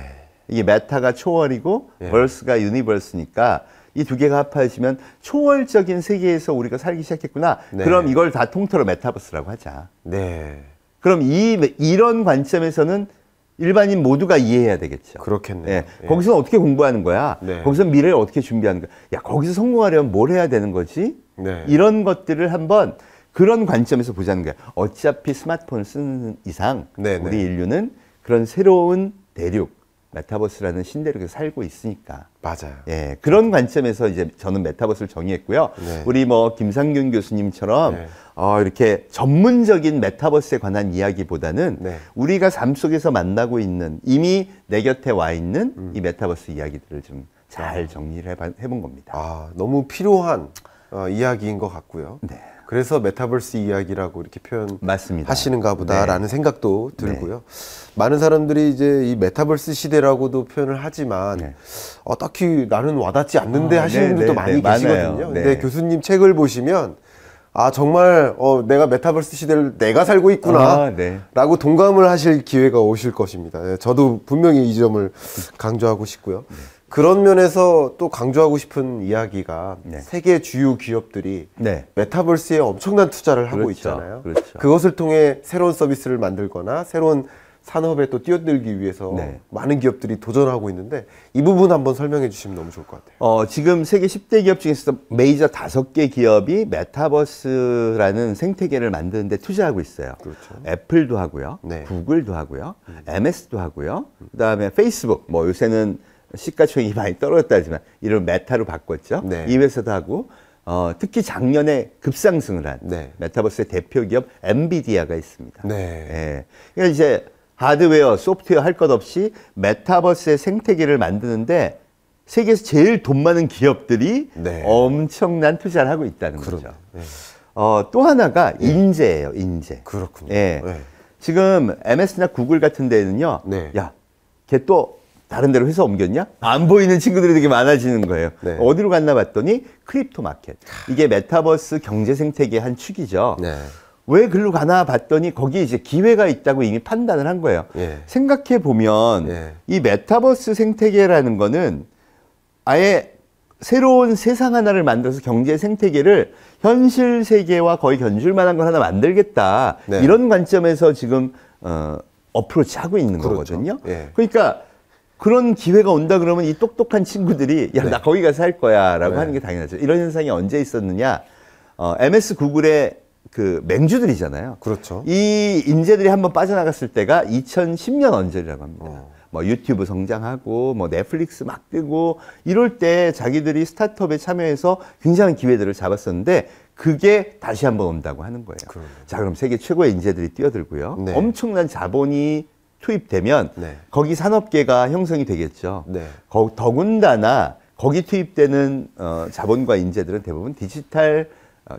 이게 메타가 초월이고 예. 벌스가 유니버스니까 이 두 개가 합해지면 초월적인 세계에서 우리가 살기 시작했구나. 네. 그럼 이걸 다 통틀어 메타버스라고 하자. 네. 그럼 이런 관점에서는 일반인 모두가 이해해야 되겠죠. 그렇겠네요. 예. 예. 거기서 어떻게 공부하는 거야? 네. 거기서 미래를 어떻게 준비하는 거야? 야, 거기서 성공하려면 뭘 해야 되는 거지? 네. 이런 것들을 한번 그런 관점에서 보자는 거야. 어차피 스마트폰을 쓰는 이상 네네. 우리 인류는 그런 새로운 대륙, 메타버스라는 신대륙에서 살고 있으니까. 맞아요. 예, 그런 관점에서 이제 저는 메타버스를 정의했고요. 네. 우리 뭐 김상균 교수님처럼 네. 이렇게 전문적인 메타버스에 관한 이야기보다는 네. 우리가 삶 속에서 만나고 있는 이미 내 곁에 와 있는 이 메타버스 이야기들을 좀 잘 정리를 해본 겁니다. 아, 너무 필요한 이야기인 것 같고요. 네. 그래서 메타버스 이야기라고 이렇게 맞습니다. 표현하시는가 보다라는 네. 생각도 들고요. 많은 사람들이 이제 이 메타버스 시대라고도 표현을 하지만 네. 딱히 나는 와닿지 않는데 하시는 네, 분들도 네, 많이 네, 계시거든요. 많아요. 근데 네. 교수님 책을 보시면 아 정말 내가 메타버스 시대를 내가 살고 있구나 네. 라고 동감을 하실 기회가 오실 것입니다. 네, 저도 분명히 이 점을 강조하고 싶고요. 그런 면에서 또 강조하고 싶은 이야기가 네. 세계 주요 기업들이 네. 메타버스에 엄청난 투자를 하고 그렇죠. 있잖아요. 그렇죠. 그것을 통해 새로운 서비스를 만들거나 새로운 산업에 또 뛰어들기 위해서 네. 많은 기업들이 도전하고 있는데 이 부분 한번 설명해 주시면 너무 좋을 것 같아요. 지금 세계 10대 기업 중에서 메이저 5개 기업이 메타버스라는 생태계를 만드는데 투자하고 있어요. 그렇죠. 애플도 하고요. 네. 구글도 하고요. MS도 하고요. 그다음에 페이스북, 뭐 요새는 시가총액이 많이 떨어졌다 하지만 이를 메타로 바꿨죠. 네. 이 회사도 하고 특히 작년에 급상승을 한 네. 메타버스의 대표 기업 엔비디아가 있습니다. 네. 예. 그러니까 이제 하드웨어, 소프트웨어 할 것 없이 메타버스의 생태계를 만드는데 세계에서 제일 돈 많은 기업들이 네. 엄청난 투자를 하고 있다는 그럼. 거죠. 네. 또 하나가 인재예요, 인재. 그렇군요. 예. 네. 지금 MS나 구글 같은 데는요. 네. 야, 걔 또 다른 데로 회사 옮겼냐? 안 보이는 친구들이 되게 많아지는 거예요. 네. 어디로 갔나 봤더니 크립토 마켓. 이게 메타버스 경제 생태계의 한 축이죠. 네. 왜 글로 가나 봤더니 거기에 이제 기회가 있다고 이미 판단을 한 거예요. 예. 생각해 보면 예. 이 메타버스 생태계라는 거는 아예 새로운 세상 하나를 만들어서 경제 생태계를 현실 세계와 거의 견줄 만한 걸 하나 만들겠다. 네. 이런 관점에서 지금 어프로치 하고 있는 그렇죠. 거거든요. 예. 그러니까 그런 기회가 온다 그러면 이 똑똑한 친구들이 야, 네. 나 거기 가서 할 거야 라고 네. 하는 게 당연하죠. 이런 현상이 언제 있었느냐. MS 구글의 그 맹주들이잖아요. 그렇죠. 이 인재들이 한번 빠져나갔을 때가 2010년 언저리라고 합니다. 뭐 유튜브 성장하고 뭐 넷플릭스 막 뜨고 이럴 때 자기들이 스타트업에 참여해서 굉장한 기회들을 잡았었는데 그게 다시 한번 온다고 하는 거예요. 자, 그럼 세계 최고의 인재들이 뛰어들고요. 네. 엄청난 자본이 투입되면 네. 거기 산업계가 형성이 되겠죠. 네. 더군다나 거기 투입되는 자본과 인재들은 대부분 디지털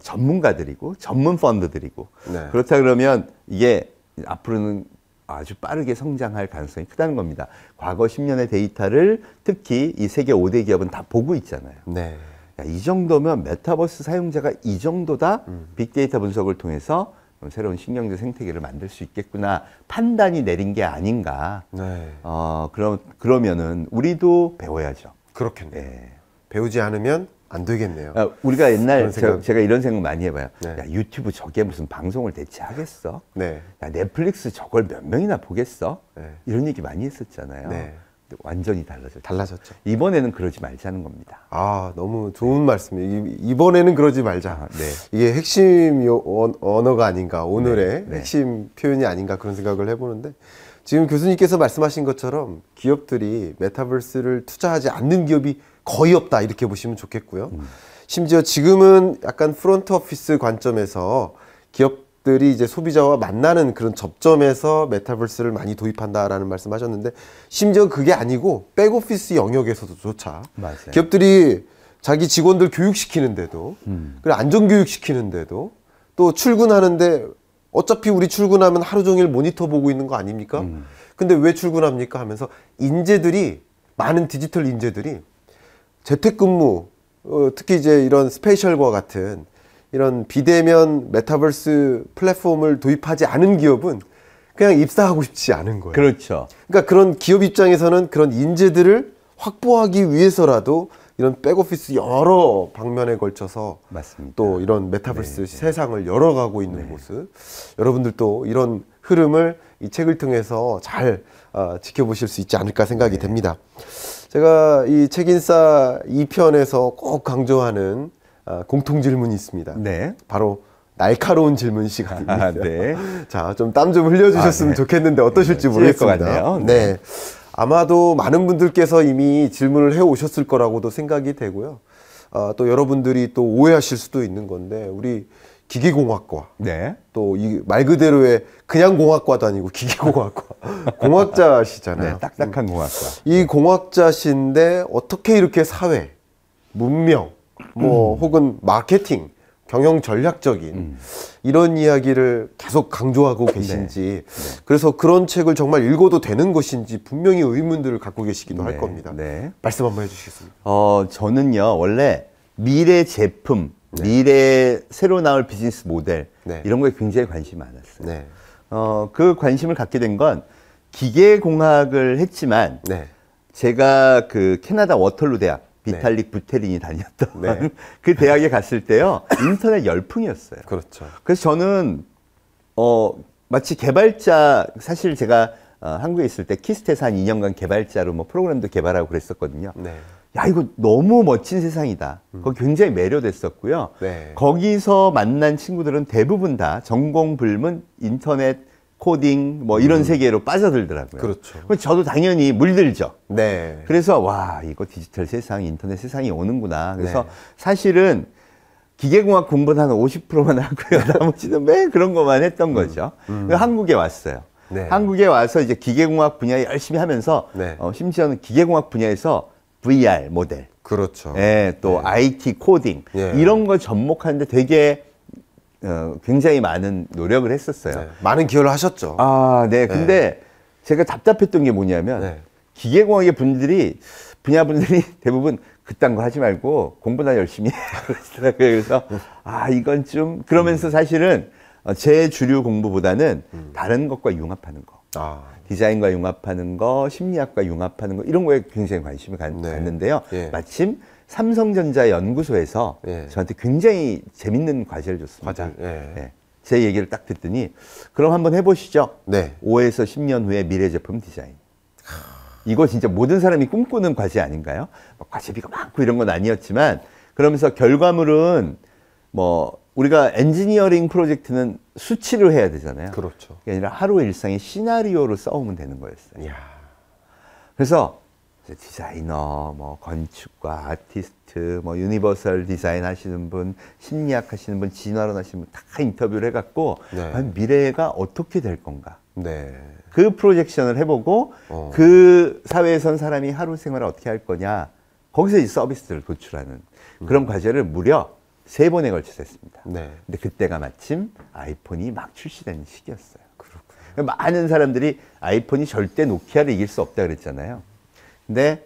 전문가들이고 전문 펀드들이고 네. 그렇다 그러면 이게 앞으로는 아주 빠르게 성장할 가능성이 크다는 겁니다. 과거 10년의 데이터를 특히 이 세계 5대 기업은 다 보고 있잖아요. 네. 야, 이 정도면 메타버스 사용자가 이 정도다 빅데이터 분석을 통해서 새로운 신경제 생태계를 만들 수 있겠구나 판단이 내린 게 아닌가. 네. 그러면은 우리도 배워야죠. 그렇겠네요. 네. 배우지 않으면 안 되겠네요. 우리가 옛날 생각. 제가 이런 생각 많이 해봐요. 네. 야, 유튜브 저게 무슨 방송을 대체하겠어? 네. 야, 넷플릭스 저걸 몇 명이나 보겠어? 네. 이런 얘기 많이 했었잖아요. 네. 근데 완전히 달라졌죠. 달라졌죠. 이번에는 그러지 말자는 겁니다. 아, 너무 좋은 말씀이에요. 이번에는 그러지 말자. 네. 이게 핵심 언어가 아닌가, 오늘의 네. 핵심 표현이 아닌가 그런 생각을 해보는데 지금 교수님께서 말씀하신 것처럼 기업들이 메타버스를 투자하지 않는 기업이 거의 없다 이렇게 보시면 좋겠고요. 심지어 지금은 약간 프론트 오피스 관점에서 기업들이 이제 소비자와 만나는 그런 접점에서 메타버스를 많이 도입한다라는 말씀하셨는데 심지어 그게 아니고 백오피스 영역에서도조차 맞아요. 기업들이 자기 직원들 교육시키는데도 그리고 안전교육 시키는데도 또 출근하는데 어차피 우리 출근하면 하루 종일 모니터 보고 있는 거 아닙니까? 근데 왜 출근합니까? 하면서 인재들이 많은 디지털 인재들이 재택근무 특히 이제 이런 스페셜과 같은 이런 비대면 메타버스 플랫폼을 도입하지 않은 기업은 그냥 입사하고 싶지 않은 거예요. 그렇죠. 그러니까 그런 기업 입장에서는 그런 인재들을 확보하기 위해서라도 이런 백오피스 여러 방면에 걸쳐서 맞습니다. 또 이런 메타버스 세상을 열어가고 있는 모습 여러분들도 이런 흐름을 이 책을 통해서 잘 지켜보실 수 있지 않을까 생각이 됩니다. 제가 이 책인싸 2편에서 꼭 강조하는 공통 질문이 있습니다. 네. 바로 날카로운 질문 시간입니다. 네. 자, 좀 땀 좀 흘려주셨으면 좋겠는데 어떠실지 모르겠습니다. 것 같네요. 네. 아마도 많은 분들께서 이미 질문을 해 오셨을 거라고도 생각이 되고요. 또 여러분들이 또 오해하실 수도 있는 건데 우리 기계공학과 네. 또 이 말 그대로의 그냥 공학과도 아니고 기계공학과 공학자시잖아요. 네, 딱딱한 공학과. 이 공학자신데 어떻게 이렇게 사회, 문명, 뭐 혹은 마케팅, 경영 전략적인 이런 이야기를 계속 강조하고 계신지 그래서 그런 책을 정말 읽어도 되는 것인지 분명히 의문들을 갖고 계시기도 할 겁니다. 네. 말씀 한번 해주시겠습니까? 저는요 원래 미래 제품, 미래 새로 나올 비즈니스 모델 이런 거에 굉장히 관심이 많았어요. 네. 그 관심을 갖게 된 건 기계공학을 했지만 제가 그 캐나다 워털루 대학 비탈릭 부테린이 다녔던 그 대학에 갔을 때요 인터넷 열풍이었어요. 그렇죠. 그래서 저는 마치 개발자 사실 제가 한국에 있을 때 키스테에서 한 2년간 개발자로 뭐 프로그램도 개발하고 그랬었거든요. 야 이거 너무 멋진 세상이다. 거기 굉장히 매료됐었고요. 거기서 만난 친구들은 대부분 다 전공 불문 인터넷 코딩 뭐 이런 세계로 빠져들더라고요. 그렇죠. 저도 당연히 물들죠. 네. 그래서 와 이거 디지털 세상, 인터넷 세상이 오는구나. 그래서 사실은 기계공학 공부는 한 50%만 하고요. 나머지는 매일 그런 것만 했던 거죠. 한국에 왔어요. 한국에 와서 이제 기계공학 분야 열심히 하면서 심지어는 기계공학 분야에서 VR 모델, 그렇죠. 또 IT 코딩 이런 걸 접목하는데 되게 굉장히 많은 노력을 했었어요. 많은 기여를 하셨죠. 근데 제가 답답했던 게 뭐냐면 기계공학의 분야분들이 대부분 그딴 거 하지 말고 공부나 열심히 그러시더라고요. 그래서 이건 좀 그러면서 사실은 제 주류 공부보다는 다른 것과 융합하는 거. 디자인과 융합하는 거, 심리학과 융합하는 거 이런 거에 굉장히 관심을 갖는데요. 마침 삼성전자 연구소에서 예. 저한테 굉장히 재밌는 과제를 줬습니다. 과제. 예. 예. 제 얘기를 딱 듣더니 그럼 한번 해보시죠. 네. 5에서 10년 후에 미래 제품 디자인. 이거 진짜 모든 사람이 꿈꾸는 과제 아닌가요? 막 과제비가 많고 이런 건 아니었지만 그러면서 결과물은 뭐 우리가 엔지니어링 프로젝트는 수치를 해야 되잖아요. 그렇죠. 그게 아니라 하루 일상의 시나리오를 써오면 되는 거였어요. 이야. 그래서 디자이너, 뭐 건축가, 아티스트, 뭐 유니버설 디자인 하시는 분, 심리학 하시는 분, 진화론 하시는 분 다 인터뷰를 해갖고 네. 과연 미래가 어떻게 될 건가? 네. 그 프로젝션을 해보고 그 사회에선 사람이 하루 생활을 어떻게 할 거냐 거기서 이 서비스를 도출하는 그런 과제를 무려 3번에 걸쳐서 했습니다. 네. 근데 그때가 마침 아이폰이 막 출시되는 시기였어요. 그렇군요. 많은 사람들이 아이폰이 절대 노키아를 이길 수 없다 그랬잖아요. 근데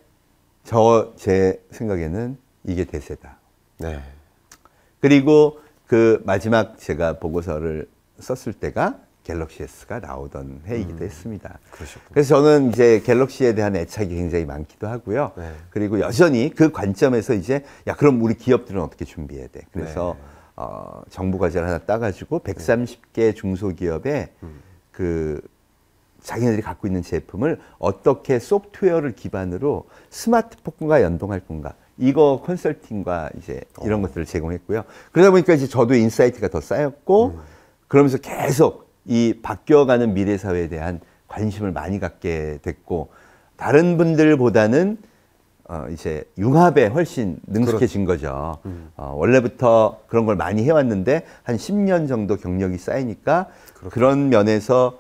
제 생각에는 이게 대세다. 네. 그리고 그 마지막 제가 보고서를 썼을 때가 갤럭시 S가 나오던 해이기도 했습니다. 그러셨군요. 그래서 저는 이제 갤럭시에 대한 애착이 굉장히 많기도 하고요. 네. 그리고 여전히 그 관점에서 이제 야 그럼 우리 기업들은 어떻게 준비해야 돼? 그래서 정부 과제를 하나 따가지고 130개 중소기업에 그 자기네들이 갖고 있는 제품을 어떻게 소프트웨어를 기반으로 스마트폰과 연동할 건가? 이거 컨설팅과 이제 이런 것들을 제공했고요. 그러다 보니까 이제 저도 인사이트가 더 쌓였고 그러면서 계속 이 바뀌어가는 미래 사회에 대한 관심을 많이 갖게 됐고 다른 분들보다는 이제 융합에 훨씬 능숙해진 거죠. 원래부터 그런 걸 많이 해왔는데 한 10년 정도 경력이 쌓이니까 그런 면에서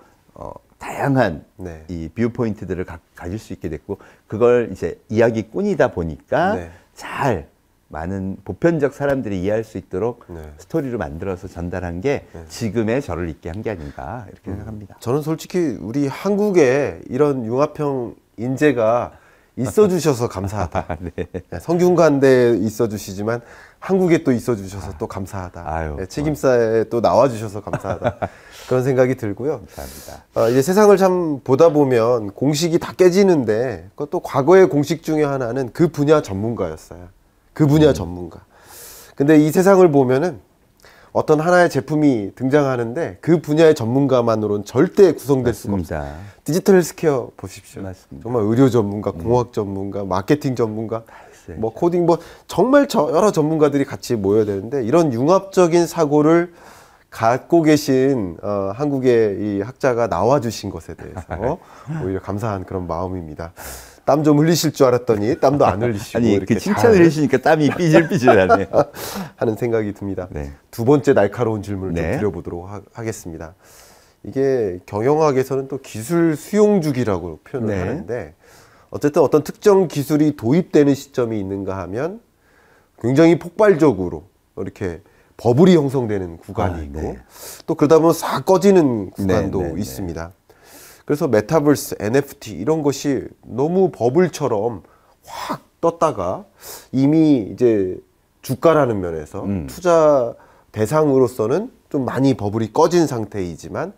다양한 네. 이 뷰 포인트들을 가질 수 있게 됐고 그걸 이제 이야기꾼이다 보니까 네. 잘 많은 보편적 사람들이 이해할 수 있도록 네. 스토리를 만들어서 전달한 게 지금의 저를 있게 한 게 아닌가 이렇게 생각합니다. 저는 솔직히 우리 한국에 이런 융합형 인재가 있어 주셔서 감사하다. 네. 성균관대에 있어 주시지만 한국에 또 있어 주셔서 또 감사하다. 아유, 네, 책임사에 또 나와 주셔서 감사하다. 그런 생각이 들고요. 감사합니다. 이제 세상을 참 보다 보면 공식이 다 깨지는데 그것도 과거의 공식 중에 하나는 그 분야 전문가였어요. 그 분야 전문가. 근데 이 세상을 보면은 어떤 하나의 제품이 등장하는데 그 분야의 전문가만으로는 절대 구성될 수가 없어요. 디지털 헬스케어 보십시오. 맞습니다. 정말 의료 전문가, 공학 전문가, 마케팅 전문가, 있어요. 뭐 코딩 뭐 정말 여러 전문가들이 같이 모여야 되는데 이런 융합적인 사고를 갖고 계신 한국의 이 학자가 나와주신 것에 대해서 오히려 감사한 그런 마음입니다. 땀 좀 흘리실 줄 알았더니 땀도 안 흘리시고 아니 이렇게 그 칭찬을 해주시니까 땀이 삐질삐질하네요. 하는 생각이 듭니다. 네. 두 번째 날카로운 질문을 네. 좀 드려보도록 하겠습니다. 이게 경영학에서는 또 기술 수용주기라고 표현을 네. 하는데 어쨌든 어떤 특정 기술이 도입되는 시점이 있는가 하면 굉장히 폭발적으로 이렇게 버블이 형성되는 구간이 있고 네. 또 그러다 보면 싹 꺼지는 구간도 네, 네, 있습니다. 그래서 메타버스, NFT 이런 것이 너무 버블처럼 확 떴다가 이미 이제 주가라는 면에서 투자 대상으로서는 좀 많이 버블이 꺼진 상태이지만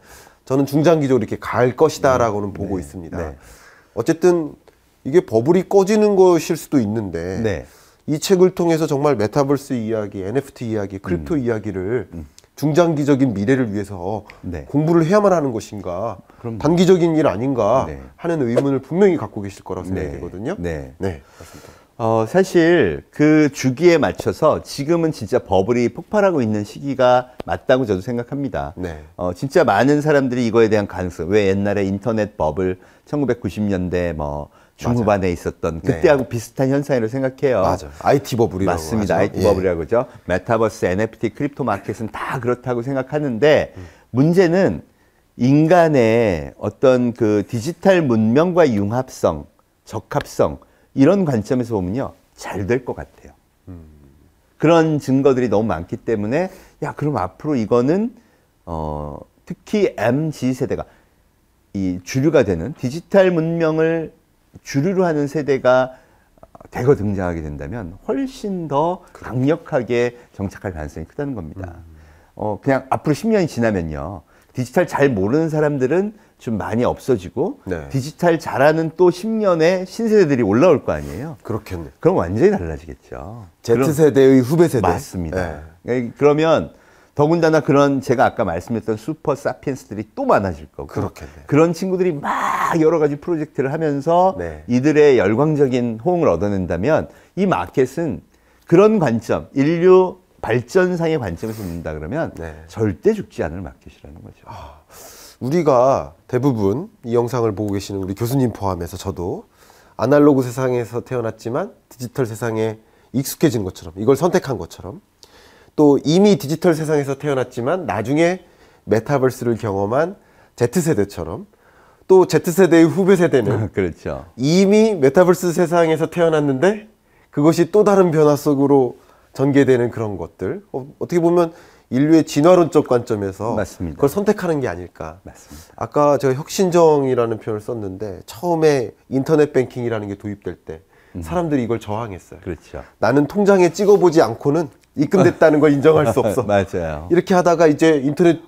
저는 중장기적으로 이렇게 갈 것이다라고는 보고 있습니다. 네. 어쨌든 이게 버블이 꺼지는 것일 수도 있는데 네. 이 책을 통해서 정말 메타버스 이야기, NFT 이야기, 크립토 이야기를 중장기적인 미래를 위해서 네. 공부를 해야만 하는 것인가 그럼요. 단기적인 일 아닌가 네. 하는 의문을 분명히 갖고 계실 거라고 생각이 네. 되거든요. 네. 네, 맞습니다. 사실 그 주기에 맞춰서 지금은 진짜 버블이 폭발하고 있는 시기가 맞다고 저도 생각합니다. 네. 진짜 많은 사람들이 이거에 대한 가능성, 왜 옛날에 인터넷 버블 1990년대 뭐 중후반에 있었던 그때하고 비슷한 현상이라고 생각해요. 맞아. IT 버블이라고 맞습니다. 하죠. IT 버블이라고 그러죠. 메타버스, NFT, 크립토 마켓은 다 그렇다고 생각하는데 문제는 인간의 어떤 그 디지털 문명과 융합성, 적합성 이런 관점에서 보면요. 잘 될 것 같아요. 그런 증거들이 너무 많기 때문에 야 그럼 앞으로 이거는 특히 MZ 세대가 이 주류가 되는 디지털 문명을 주류로 하는 세대가 대거 등장하게 된다면 훨씬 더 강력하게 정착할 가능성이 크다는 겁니다. 그냥 앞으로 10년이 지나면요. 디지털 잘 모르는 사람들은 좀 많이 없어지고 네. 디지털 잘하는 또 10년의 신세대들이 올라올 거 아니에요. 그렇겠네. 그럼 완전히 달라지겠죠. Z세대의 후배 세대. 맞습니다. 그러면 더군다나 그런 제가 아까 말씀드렸던 슈퍼 사피엔스들이 또 많아질 거고 그렇겠네. 그런 친구들이 막 여러 가지 프로젝트를 하면서 네. 이들의 열광적인 호응을 얻어낸다면 이 마켓은 그런 관점, 인류 발전상의 관점에서 본다 그러면 네. 절대 죽지 않을 마켓이라는 거죠. 우리가 대부분 이 영상을 보고 계시는 우리 교수님 포함해서 저도 아날로그 세상에서 태어났지만 디지털 세상에 익숙해진 것처럼, 이걸 선택한 것처럼, 또 이미 디지털 세상에서 태어났지만 나중에 메타버스를 경험한 Z세대처럼, 또 Z세대의 후배 세대는 그렇죠. 이미 메타버스 세상에서 태어났는데 그것이 또 다른 변화 속으로 전개되는 그런 것들, 어떻게 보면 인류의 진화론적 관점에서 맞습니다. 그걸 선택하는 게 아닐까. 맞습니다. 아까 제가 혁신정이라는 표현을 썼는데 처음에 인터넷 뱅킹이라는 게 도입될 때 사람들이 이걸 저항했어요. 그렇죠. 나는 통장에 찍어보지 않고는 입금됐다는 걸 인정할 수 없어. 맞아요. 이렇게 하다가 이제 인터넷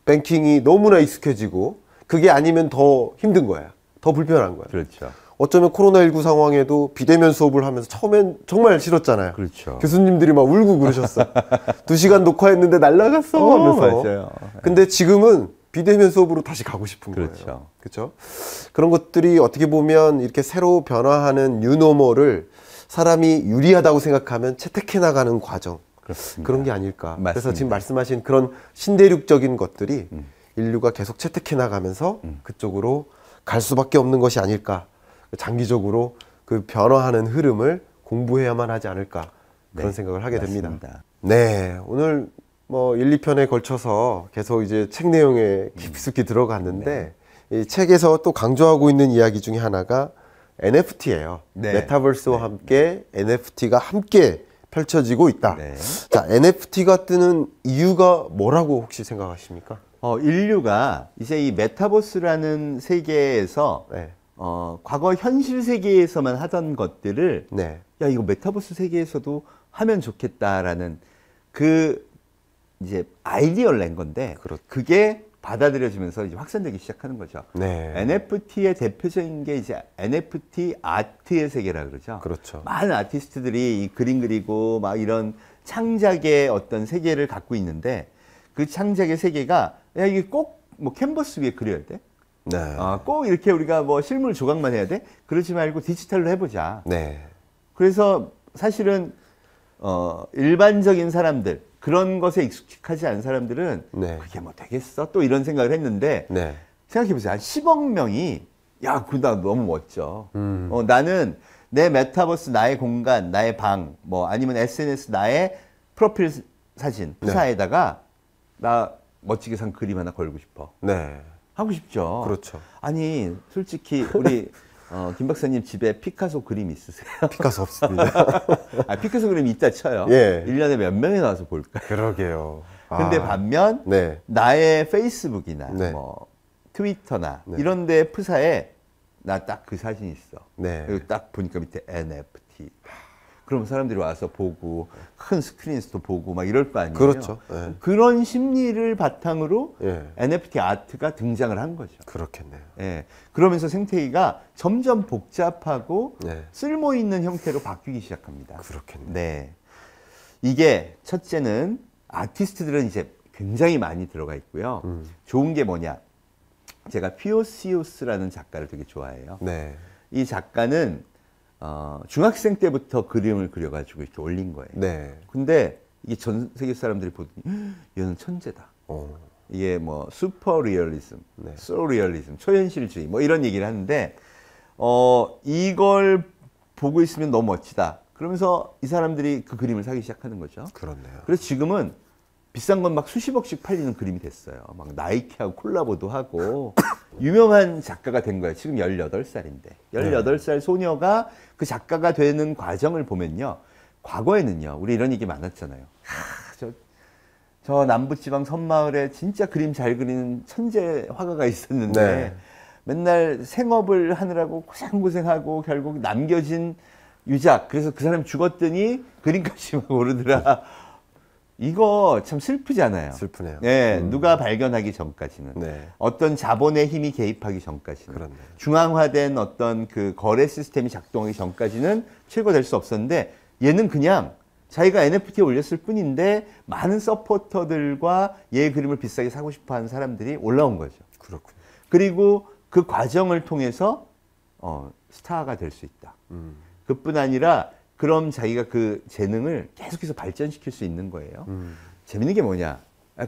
뱅킹이 너무나 익숙해지고 그게 아니면 더 힘든 거야. 더 불편한 거야. 그렇죠. 어쩌면 코로나19 상황에도 비대면 수업을 하면서 처음엔 정말 싫었잖아요. 그렇죠. 교수님들이 막 울고 그러셨어. 2시간 녹화했는데 날라갔어 하면서. 맞아요. 근데 지금은 비대면 수업으로 다시 가고 싶은 거예요. 그렇죠. 그렇죠? 그런 것들이 어떻게 보면 이렇게 새로 변화하는 뉴노멀을 사람이 유리하다고 생각하면 채택해 나가는 과정. 그렇습니다. 그런 게 아닐까. 맞습니다. 그래서 지금 말씀하신 그런 신대륙적인 것들이 인류가 계속 채택해 나가면서 그쪽으로 갈 수밖에 없는 것이 아닐까. 장기적으로 그 변화하는 흐름을 공부해야만 하지 않을까. 그런 생각을 하게 됩니다. 맞습니다. 네, 오늘 뭐 1, 2편에 걸쳐서 계속 이제 책 내용에 깊숙이 들어갔는데 이 책에서 또 강조하고 있는 이야기 중에 하나가 NFT예요. 네. 메타버스와 함께 NFT가 함께 펼쳐지고 있다. 네. 자, NFT가 뜨는 이유가 뭐라고 혹시 생각하십니까? 인류가 이제 이 메타버스라는 세계에서 네. 과거 현실 세계에서만 하던 것들을 네. 야, 이거 메타버스 세계에서도 하면 좋겠다라는 그 이제 아이디어를 낸 건데 그렇죠. 그게 받아들여지면서 이제 확산되기 시작하는 거죠. 네. NFT의 대표적인 게 이제 NFT 아트의 세계라 그러죠. 그렇죠. 많은 아티스트들이 이 그림 그리고 막 이런 창작의 어떤 세계를 갖고 있는데 그 창작의 세계가 야, 이게 꼭 뭐 캔버스 위에 그려야 돼? 네. 꼭 이렇게 우리가 뭐 실물 조각만 해야 돼? 그러지 말고 디지털로 해보자. 네. 그래서 사실은 일반적인 사람들 그런 것에 익숙하지 않은 사람들은 네. 그게 뭐 되겠어? 또 이런 생각을 했는데 네. 생각해보세요. 한 10억 명이 야, 그나 너무 멋져. 나는 내 메타버스 나의 공간, 나의 방, 뭐 아니면 SNS 나의 프로필 사진, 프사에다가 나 멋지게 산 그림 하나 걸고 싶어. 네. 하고 싶죠. 그렇죠. 아니, 솔직히 우리 김 박사님 집에 피카소 그림 있으세요? 피카소 없습니다. 피카소 그림이 있다 쳐요. 예. 1년에 몇 명이 나와서 볼까요? 그러게요. 근데 반면 네. 나의 페이스북이나 네. 뭐 트위터나 네. 이런 데 프사에 나 딱 그 사진 있어. 네. 그리고 딱 보니까 밑에 NFT. 그럼 사람들이 와서 보고 큰 스크린에서도 보고 막 이럴 거 아니에요. 그렇죠. 네. 그런 심리를 바탕으로 예. NFT 아트가 등장을 한 거죠. 그렇겠네요. 예. 그러면서 생태계가 점점 복잡하고 네. 쓸모 있는 형태로 바뀌기 시작합니다. 그렇겠네요. 네. 이게 첫째는 아티스트들은 이제 굉장히 많이 들어가 있고요. 좋은 게 뭐냐? 제가 피오시우스라는 작가를 되게 좋아해요. 네. 이 작가는 중학생 때부터 그림을 그려가지고 이렇게 올린 거예요. 네. 근데 이게 전 세계 사람들이 보더니 얘는 천재다. 이게 뭐 슈퍼 리얼리즘, 네. 소리얼리즘, 초현실주의 뭐 이런 얘기를 하는데 이걸 보고 있으면 너무 멋지다. 그러면서 이 사람들이 그 그림을 사기 시작하는 거죠. 그렇네요. 그래서 지금은 비싼 건 막 수십억씩 팔리는 그림이 됐어요. 막 나이키하고 콜라보도 하고 유명한 작가가 된 거예요. 지금 18살인데. 18살 소녀가 그 작가가 되는 과정을 보면요. 과거에는요. 우리 이런 얘기 많았잖아요. 저 남부지방 섬마을에 진짜 그림 잘 그리는 천재 화가가 있었는데 네. 맨날 생업을 하느라고 고생고생하고 결국 남겨진 유작. 그래서 그 사람 죽었더니 그림값이 막 오르더라. 이거 참 슬프잖아요. 슬프네요. 네, 누가 발견하기 전까지는 네. 어떤 자본의 힘이 개입하기 전까지는 그렇네요. 중앙화된 어떤 그 거래 시스템이 작동하기 전까지는 최고될 수 없었는데 얘는 그냥 자기가 NFT에 올렸을 뿐인데 많은 서포터들과 얘의 그림을 비싸게 사고 싶어하는 사람들이 올라온 거죠. 그렇군요. 그리고 그 과정을 통해서 스타가 될 수 있다. 그뿐 아니라 그럼 자기가 그 재능을 계속해서 발전시킬 수 있는 거예요. 재밌는 게 뭐냐?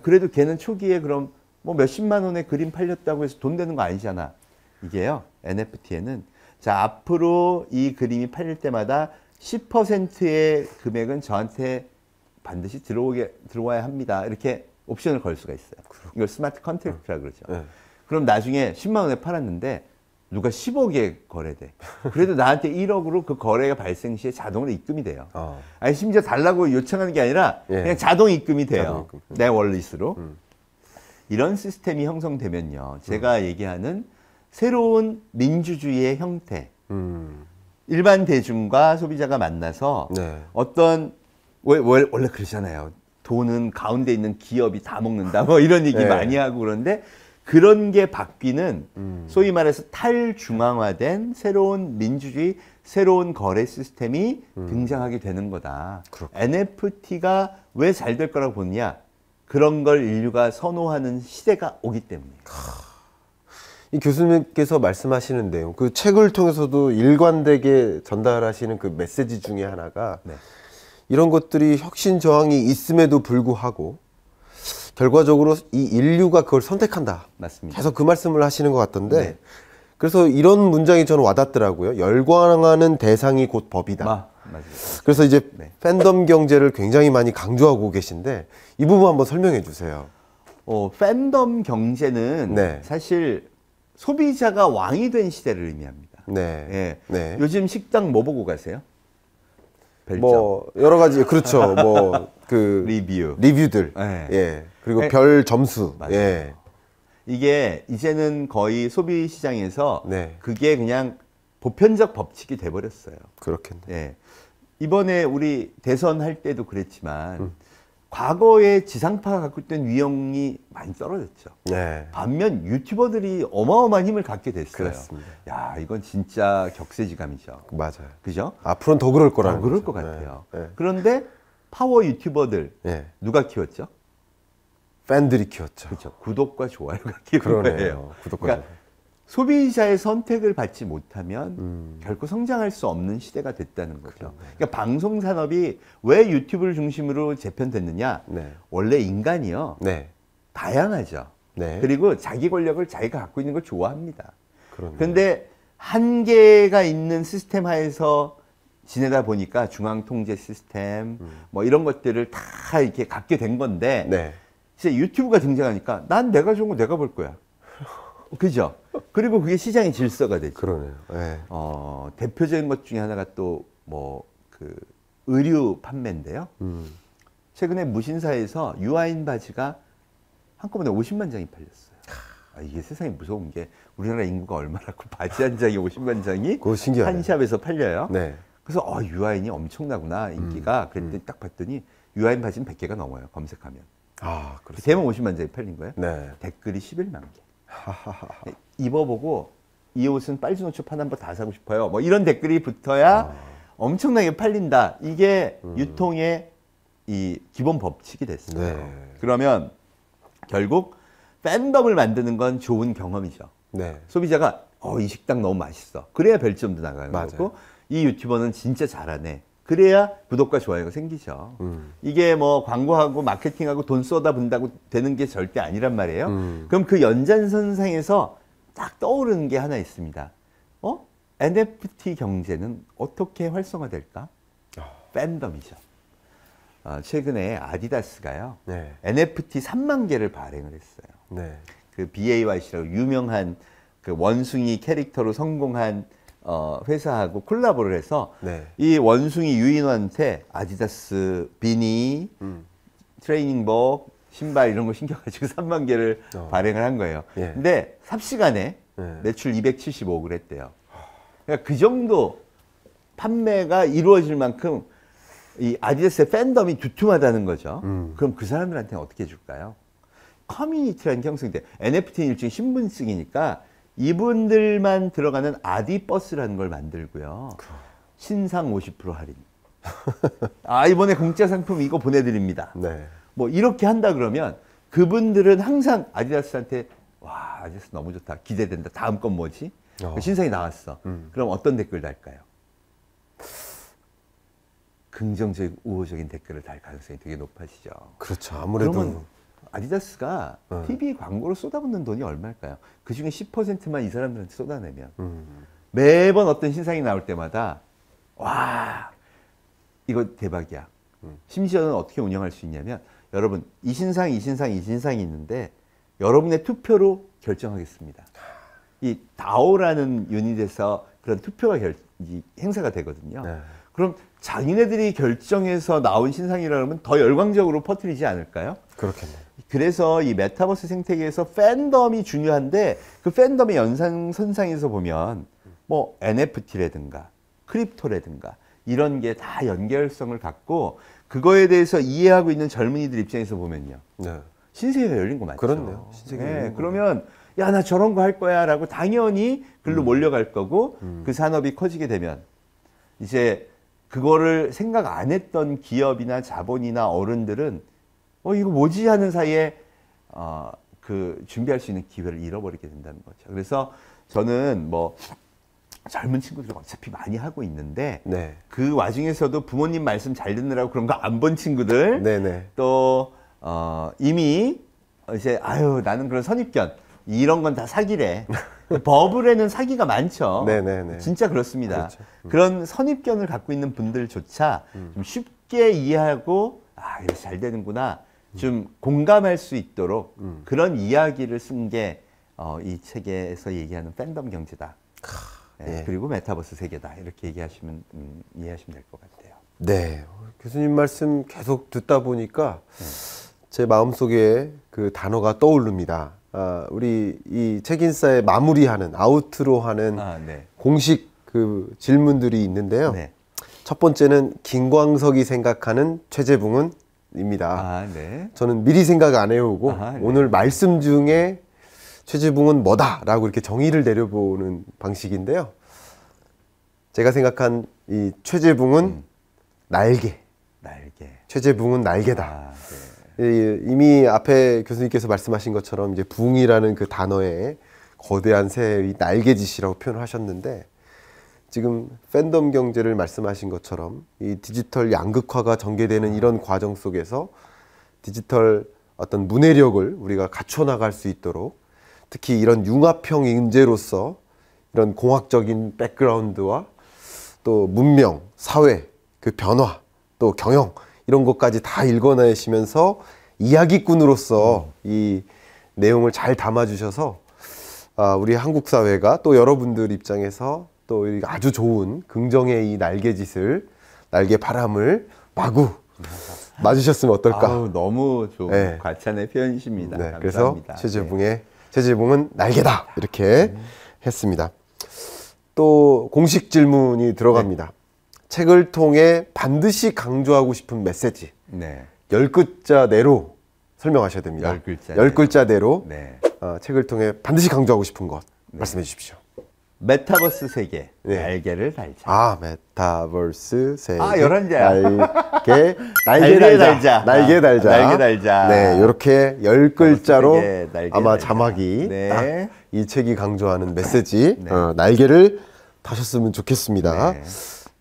그래도 걔는 초기에 그럼 뭐 몇십만 원의 그림 팔렸다고 해서 돈 되는 거 아니잖아. 이게요. NFT에는 자 앞으로 이 그림이 팔릴 때마다 10%의 금액은 저한테 반드시 들어와야 합니다. 이렇게 옵션을 걸 수가 있어요. 이걸 스마트 컨트랙트라 그러죠. 네. 그럼 나중에 10만 원에 팔았는데 누가 10억에 거래돼. 그래도 나한테 1억으로 그 거래가 발생 시에 자동으로 입금이 돼요. 아니 심지어 달라고 요청하는 게 아니라 예. 그냥 자동 입금이 돼요. 자동 입금. 내 월릿으로. 이런 시스템이 형성되면요. 제가 얘기하는 새로운 민주주의의 형태. 일반 대중과 소비자가 만나서 네. 어떤 원래 그러잖아요. 돈은 가운데 있는 기업이 다 먹는다. 뭐 이런 얘기 네. 많이 하고 그런데 그런 게 바뀌는 소위 말해서 탈중앙화된 새로운 민주주의, 새로운 거래 시스템이 등장하게 되는 거다. 그렇구나. NFT가 왜 잘 될 거라고 보느냐? 그런 걸 인류가 선호하는 시대가 오기 때문에. 이 교수님께서 말씀하시는 내용, 그 책을 통해서도 일관되게 전달하시는 그 메시지 중에 하나가 네. 이런 것들이 혁신 저항이 있음에도 불구하고 결과적으로 이 인류가 그걸 선택한다. 맞습니다. 계속 그 말씀을 하시는 것 같던데 네. 그래서 이런 문장이 저는 와닿더라고요. 열광하는 대상이 곧 법이다. 맞아요. 그래서 이제 네. 팬덤 경제를 굉장히 많이 강조하고 계신데 이 부분 한번 설명해 주세요. 팬덤 경제는 네. 사실 소비자가 왕이 된 시대를 의미합니다. 네. 예. 네. 요즘 식당 뭐 보고 가세요? 별점, 뭐 여러 가지 그렇죠. 뭐 그 리뷰들. 네. 예. 그리고 네. 별 점수. 맞아요. 예. 이게 이제는 거의 소비 시장에서 네. 그게 그냥 보편적 법칙이 돼 버렸어요. 그렇겠네. 예. 이번에 우리 대선 할 때도 그랬지만 과거에 지상파가 갖고 있던 위용이 많이 떨어졌죠. 네. 반면 유튜버들이 어마어마한 힘을 갖게 됐어요. 그렇습니다. 야, 이건 진짜 격세지감이죠. 맞아요. 그죠? 앞으로는 더 그럴 거라는 그럴 거죠. 것 같아요. 네. 네. 그런데 파워 유튜버들 네. 누가 키웠죠? 팬들이 키웠죠. 그렇죠. 구독과 좋아요가 키운 그러네요. 거예요. 구독과 그러니까 좋아요. 소비자의 선택을 받지 못하면 결코 성장할 수 없는 시대가 됐다는 거죠. 그러니까 방송 산업이 왜 유튜브를 중심으로 재편됐느냐? 네. 원래 인간이요. 네. 다양하죠. 네. 그리고 자기 권력을 자기가 갖고 있는 걸 좋아합니다. 그렇네요. 근데 한계가 있는 시스템 하에서 지내다 보니까 중앙 통제 시스템 뭐 이런 것들을 다 이렇게 갖게 된 건데 네. 이제 유튜브가 등장하니까 난 내가 좋은 거 내가 볼 거야. 그죠? 그리고 그게 시장의 질서가 되죠. 그러네요. 네. 대표적인 것 중에 하나가 또 뭐 그 의류 판매인데요. 최근에 무신사에서 유아인 바지가 한꺼번에 50만 장이 팔렸어요. 이게 세상에 무서운 게 우리나라 인구가 얼마나고 바지 한 장에 50만 장이 그거 신기하네요. 한 샵에서 팔려요. 네. 그래서 유아인이 엄청나구나 인기가 그랬더니 딱 봤더니 유아인 바지는 100개가 넘어요. 검색하면. 아, 그렇습니다. 대만 50만 장이 팔린 거예요. 네. 댓글이 11만 개. 입어보고 이 옷은 빨주노초 파남보 다 사고 싶어요. 뭐 이런 댓글이 붙어야 엄청나게 팔린다. 이게 유통의 이 기본 법칙이 됐어요. 네. 그러면 결국 팬덤을 만드는 건 좋은 경험이죠. 네. 소비자가 이 식당 너무 맛있어. 그래야 별점도 나가는 맞아요. 거고 이 유튜버는 진짜 잘하네. 그래야 구독과 좋아요가 생기죠. 이게 뭐 광고하고 마케팅하고 돈 쏟아분다고 되는 게 절대 아니란 말이에요. 그럼 그 연장선상에서 딱 떠오르는 게 하나 있습니다. NFT 경제는 어떻게 활성화될까? 팬덤이죠. 최근에 아디다스가요. 네. NFT 3만 개를 발행을 했어요. 네. 그 BAYC라고 유명한 그 원숭이 캐릭터로 성공한 회사하고 콜라보를 해서 네. 이 원숭이 유인원한테 아디다스 비니, 트레이닝복, 신발 이런 거 신겨가지고 3만 개를 발행을 한 거예요. 예. 근데 삽시간에 매출 275억을 했대요. 그러니까 그 정도 판매가 이루어질 만큼 이 아디다스의 팬덤이 두툼하다는 거죠. 그럼 그 사람들한테는 어떻게 해줄까요? 커뮤니티라는 게 형성돼. NFT는 일종의 신분증이니까 이분들만 들어가는 아디버스라는 걸 만들고요. 신상 50% 할인. 아, 이번에 공짜 상품 이거 보내드립니다. 네. 뭐 이렇게 한다 그러면 그분들은 항상 아디다스한테 와, 아디다스 너무 좋다. 기대된다. 다음 건 뭐지? 신상이 나왔어. 그럼 어떤 댓글 달까요? 긍정적이고 우호적인 댓글을 달 가능성이 되게 높아지죠. 그렇죠. 아무래도 그러면 아디다스가 TV 광고로 쏟아붓는 돈이 얼마일까요? 그 중에 10%만 이 사람들한테 쏟아내면 매번 어떤 신상이 나올 때마다 와, 이거 대박이야. 심지어는 어떻게 운영할 수 있냐면 여러분 이 신상이 있는데 여러분의 투표로 결정하겠습니다. 이 다오라는 유닛에서 그런 투표가 행사가 되거든요. 네. 그럼 자기네들이 결정해서 나온 신상이라면 더 열광적으로 퍼뜨리지 않을까요? 그렇겠네요. 그래서 이 메타버스 생태계에서 팬덤이 중요한데 그 팬덤의 연상선상에서 보면 뭐 NFT라든가 크립토라든가 이런 게 다 연결성을 갖고 그거에 대해서 이해하고 있는 젊은이들 입장에서 보면요. 네. 신세계가 열린 거 맞죠? 그렇네요. 신세계가 열린 네, 거. 그러면 야, 나 저런 거 할 거야 라고 당연히 글로 몰려갈 거고 그 산업이 커지게 되면 이제 그거를 생각 안 했던 기업이나 자본이나 어른들은 이거 뭐지 하는 사이에 그 준비할 수 있는 기회를 잃어버리게 된다는 거죠. 그래서 저는 뭐 젊은 친구들 어차피 많이 하고 있는데 네. 그 와중에서도 부모님 말씀 잘 듣느라고 그런 거 안 본 친구들 네네. 또 이미 이제 아유 나는 그런 선입견 이런 건 다 사기래. 버블에는 사기가 많죠. 네네네. 진짜 그렇습니다. 그렇죠. 그런 선입견을 갖고 있는 분들조차 좀 쉽게 이해하고 아 이래서 잘 되는구나 좀 공감할 수 있도록 그런 이야기를 쓴 게 이 책에서 얘기하는 팬덤 경제다. 네, 예. 그리고 메타버스 세계다. 이렇게 얘기하시면 이해하시면 될 것 같아요. 네. 교수님 말씀 계속 듣다 보니까 제 마음속에 그 단어가 떠오릅니다. 우리 이 책인사에 마무리하는 아우트로 하는 네. 공식 그 질문들이 있는데요. 네. 첫 번째는 김광석이 생각하는 최재붕은입니다. 네. 저는 미리 생각 안 해오고 네. 오늘 말씀 중에 최재붕은 뭐다라고 이렇게 정의를 내려보는 방식인데요. 제가 생각한 이 최재붕은 날개. 최재붕은 날개다. 네. 이미 앞에 교수님께서 말씀하신 것처럼 이제 붕이라는 그 단어에 거대한 새의 날개짓이라고 표현을 하셨는데 지금 팬덤 경제를 말씀하신 것처럼 이 디지털 양극화가 전개되는 이런 과정 속에서 디지털 어떤 문해력을 우리가 갖춰 나갈 수 있도록 특히 이런 융합형 인재로서 이런 공학적인 백그라운드와 또 문명, 사회, 그 변화, 또 경영 이런 것까지 다 읽어내시면서 이야기꾼으로서 이 내용을 잘 담아주셔서 우리 한국 사회가 또 여러분들 입장에서 또 아주 좋은 긍정의 이 날개 바람을 마구 맞으셨으면 어떨까? 아우, 너무 좋은 네. 과찬의 표현이십니다. 네, 감사합니다. 그래서 최재붕은 날개다 이렇게 했습니다. 또 공식 질문이 들어갑니다. 네. 책을 통해 반드시 강조하고 싶은 메시지. 네. 10글자 내로 설명하셔야 됩니다. 10글자 내로 네. 책을 통해 반드시 강조하고 싶은 것 말씀해 주십시오. 메타버스 세계 네. 날개를 달자. 메타버스 세계 11자야. 날개 달자. 날개 달자. 날개 달자. 네, 이렇게 10글자로 날개 아마 달자. 자막이 네. 딱 이 책이 강조하는 메시지 네. 날개를 다셨으면 좋겠습니다. 네.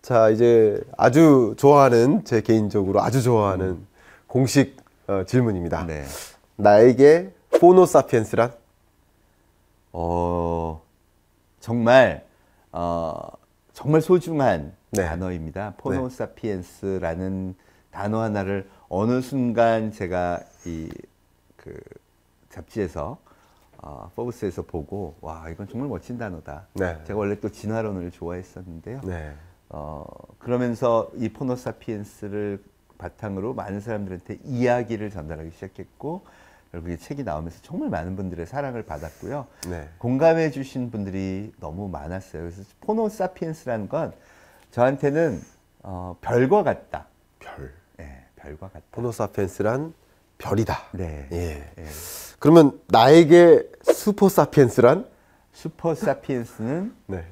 자, 이제 아주 좋아하는 제 개인적으로 아주 좋아하는 공식 질문입니다. 네. 나에게 호모사피엔스란? 정말 정말 소중한 네. 단어입니다. 포노사피엔스라는 단어 하나를 어느 순간 제가 이 그 잡지에서 포브스에서 보고 와 이건 정말 멋진 단어다. 네. 제가 원래 또 진화론을 좋아했었는데요. 네. 그러면서 이 포노사피엔스를 바탕으로 많은 사람들한테 이야기를 전달하기 시작했고 결국 이 책이 나오면서 정말 많은 분들의 사랑을 받았고요. 네. 공감해 주신 분들이 너무 많았어요. 그래서 포노사피엔스라는 건 저한테는 별과 같다. 별과 같다. 호모사피엔스란 별이다. 네. 예. 그러면 나에게 슈퍼사피엔스란? 슈퍼사피엔스는 네.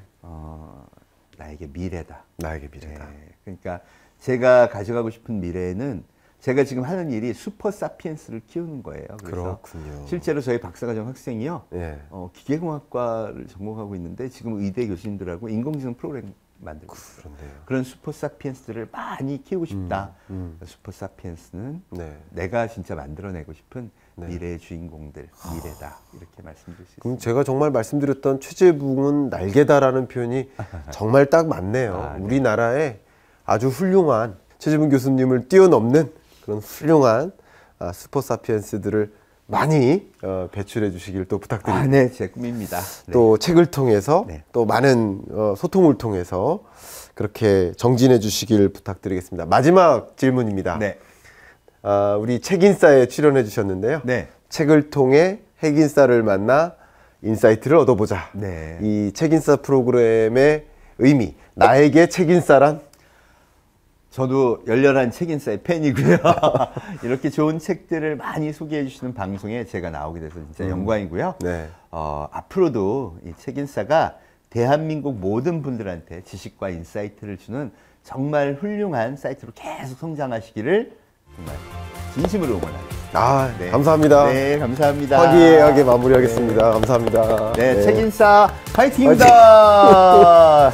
나에게 미래다. 나에게 미래다. 네. 그러니까 제가 가져가고 싶은 미래는 제가 지금 하는 일이 슈퍼사피엔스를 키우는 거예요. 그래서 그렇군요. 실제로 저희 박사과정 학생이요. 예. 기계공학과를 전공하고 있는데 지금 의대 교수님들하고 인공지능 프로그램 만들고 있어요. 그런데요. 그런 슈퍼사피엔스들을 많이 키우고 싶다. 슈퍼사피엔스는 네. 내가 진짜 만들어내고 싶은 네. 미래의 주인공들, 미래다. 이렇게 말씀드릴 수 그럼 있습니다. 제가 정말 말씀드렸던 최재붕은 날개다라는 표현이 정말 딱 맞네요. 네. 우리나라에 아주 훌륭한 최재붕 교수님을 뛰어넘는 그런 훌륭한 슈퍼사피엔스들을 많이 배출해 주시길 또 부탁드립니다. 네, 제 꿈입니다. 네. 또 책을 통해서 네. 또 많은 소통을 통해서 그렇게 정진해 주시길 부탁드리겠습니다. 마지막 질문입니다. 네. 우리 책인싸에 출연해 주셨는데요. 네. 책을 통해 핵인싸를 만나 인사이트를 얻어보자. 네. 이 책인싸 프로그램의 의미, 나에게 책인싸란? 저도 열렬한 책인싸의 팬이고요. 이렇게 좋은 책들을 많이 소개해 주시는 방송에 제가 나오게 돼서 진짜 영광이고요. 네. 앞으로도 이 책인싸가 대한민국 모든 분들한테 지식과 인사이트를 주는 정말 훌륭한 사이트로 계속 성장하시기를 정말 진심으로 응원합니다. 네. 감사합니다. 네, 감사합니다. 화기애애하게 마무리하겠습니다. 네. 감사합니다. 네, 책인싸 파이팅입니다.